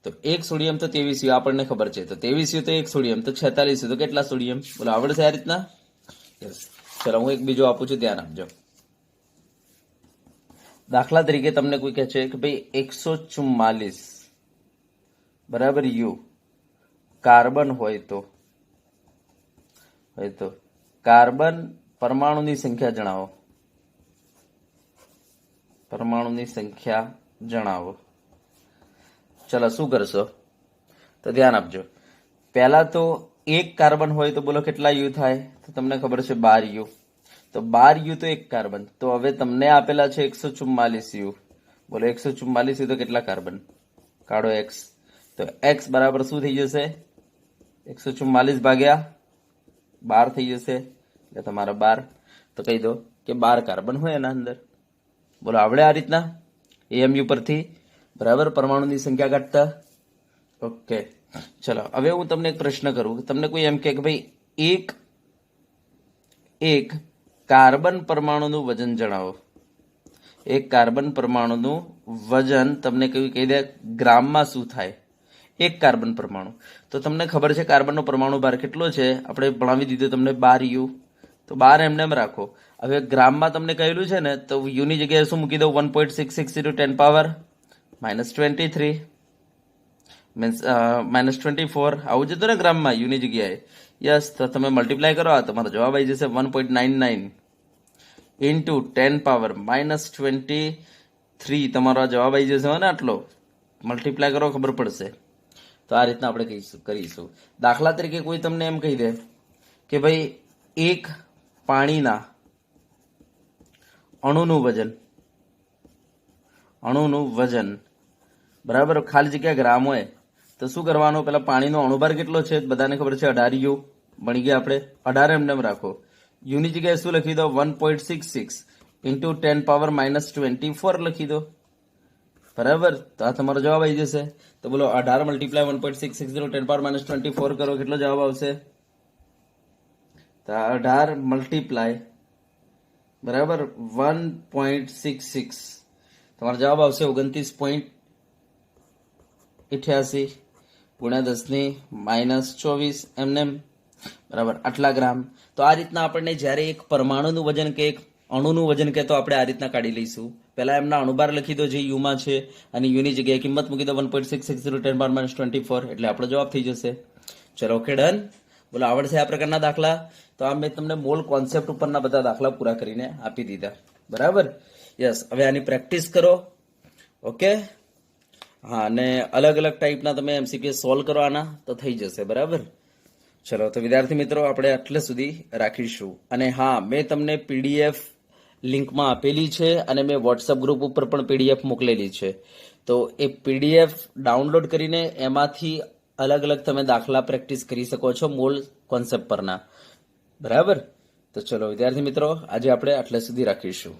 તો એક સોડિયમ તો 23 U આપણને ખબર છે, તો 23 U તો એક સોડિયમ, તો 46 U તો કેટલા સોડિયમ? બોલો આવડશે આ રીતના? યસ. ચલો હું એક બીજો આપું છું, ધ્યાન આપજો. દાખલા તરીકે તમને કોઈ કહે છે કે ભાઈ 144 બરાબર U કાર્બન હોય તો કાર્બન પરમાણુની સંખ્યા જણાવો. પરમાણુની સંખ્યા જણાવો. ચલો શું કરશો? તો ધ્યાન આપજો. પહેલા તો એક કાર્બન હોય તો બોલો કેટલા U થાય? તો તમને ખબર છે 12 U. તો 12 U તો એક કાર્બન. તો હવે તમને આપેલા છે 144 U. બોલો 144 U તો કેટલા કાર્બન? કાઢો x. તો x બરાબર શું થઈ જશે? 144 ભાગ્યા 12 થઈ જશે, એટલે તમારા 12. તો કહી દો કે 12 કાર્બન હોય એના અંદર. બોલો આવડે આ રીતના AMU પરથી બરાબર પરમાણુની સંખ્યા કાઢતા? ઓકે. ચલો હવે હું તમને એક પ્રશ્ન કરું. તમને કોઈ એમ કે ભાઈ એક કાર્બન પરમાણુનું વજન જણાવો. એક કાર્બન પરમાણુનું વજન તમને કહી દે ગ્રામમાં શું થાય? એક કાર્બન પરમાણુ. તો તમને ખબર છે કાર્બનનો પરમાણુ ભાર કેટલો છે? આપણે ભણાવી દીધું તમને 12 U. તો 12 એમને એમ રાખો. હવે ગ્રામમાં તમને કહેલું છે ને, તો U ની જગ્યાએ શું મૂકી દઉં? 1.660 × 10⁻⁻23 મીન્સ -24 આવું જતું ને ગ્રામમાં U ની જગ્યાએ. યસ. તો તમે મલ્ટીપ્લાય કરો, તમારો જવાબ આવી જશે 1.99 × 10⁻⁻23. તમારો જવાબ આવી જશે ને આટલો. મલ્ટીપ્લાય કરો, ખબર પડશે. તો આ રીતના આપણે કરીશું. દાખલા તરીકે કોઈ તમને એમ કહી દે કે ભાઈ એક પાણીના અણુનું વજન બરાબર ખાલી જગ્યા ગ્રામ હોય તો શું કરવાનું? પેલા પાણીનો અણુભાર કેટલો છે? બધાને ખબર છે 18 U. બની ગયા આપણે 18 એમને રાખો. U ની જગ્યાએ શું લખી દો? 1.66 × 10⁻⁻24 લખી દો. બરાબર, તો આ તમારો જવાબ આવી જશે. તો બોલો 18 × 1.660 × 10⁻⁻24 કરો, કેટલો જવાબ આવશે? તો 18 બરાબર 1.66, તમારો જવાબ આવશે 29.88 × 10⁻⁻24 એમને બરાબર આટલા ગ્રામ. તો આ રીતના આપણને જ્યારે એક પરમાણુનું વજન કે એક અણુનું વજન કે તો આપણે આ રીતના કાઢી લઈશું. પહેલા એમના અણુભાર લખી દો જે યુમાં છે, અને યુની જગ્યાએ કિંમત મૂકી દો 1.660 × 10⁻⁻24, એટલે આપણો જવાબ થઈ જશે. ચલો ઓકે, ડન. બોલો આવડશે આ પ્રકારના દાખલા? તો આ મેં તમને મોલ કોન્સેપ્ટ ઉપરના બધા દાખલા પૂરા કરીને આપી દીધા. બરાબર, યસ. હવે આની પ્રેક્ટિસ કરો. ઓકે. હા, અને અલગ અલગ ટાઈપના તમે MCQ સોલ્વ કરો આના, તો થઈ જશે. બરાબર. ચલો તો વિદ્યાર્થી મિત્રો આપણે આટલે સુધી રાખીશું. અને હા, મેં તમને PDF લિંકમાં આપેલી છે અને મેં વોટ્સઅપ ગ્રુપ ઉપર પણ પીડીએફ મોકલેલી છે. તો એ પીડીએફ ડાઉનલોડ કરીને એમાંથી અલગ અલગ તમે દાખલા પ્રેક્ટિસ કરી શકો છો મૂળ કોન્સેપ્ટ પરના. બરાબર? તો ચલો વિદ્યાર્થી મિત્રો, આજે આપણે આટલા સુધી રાખીશું.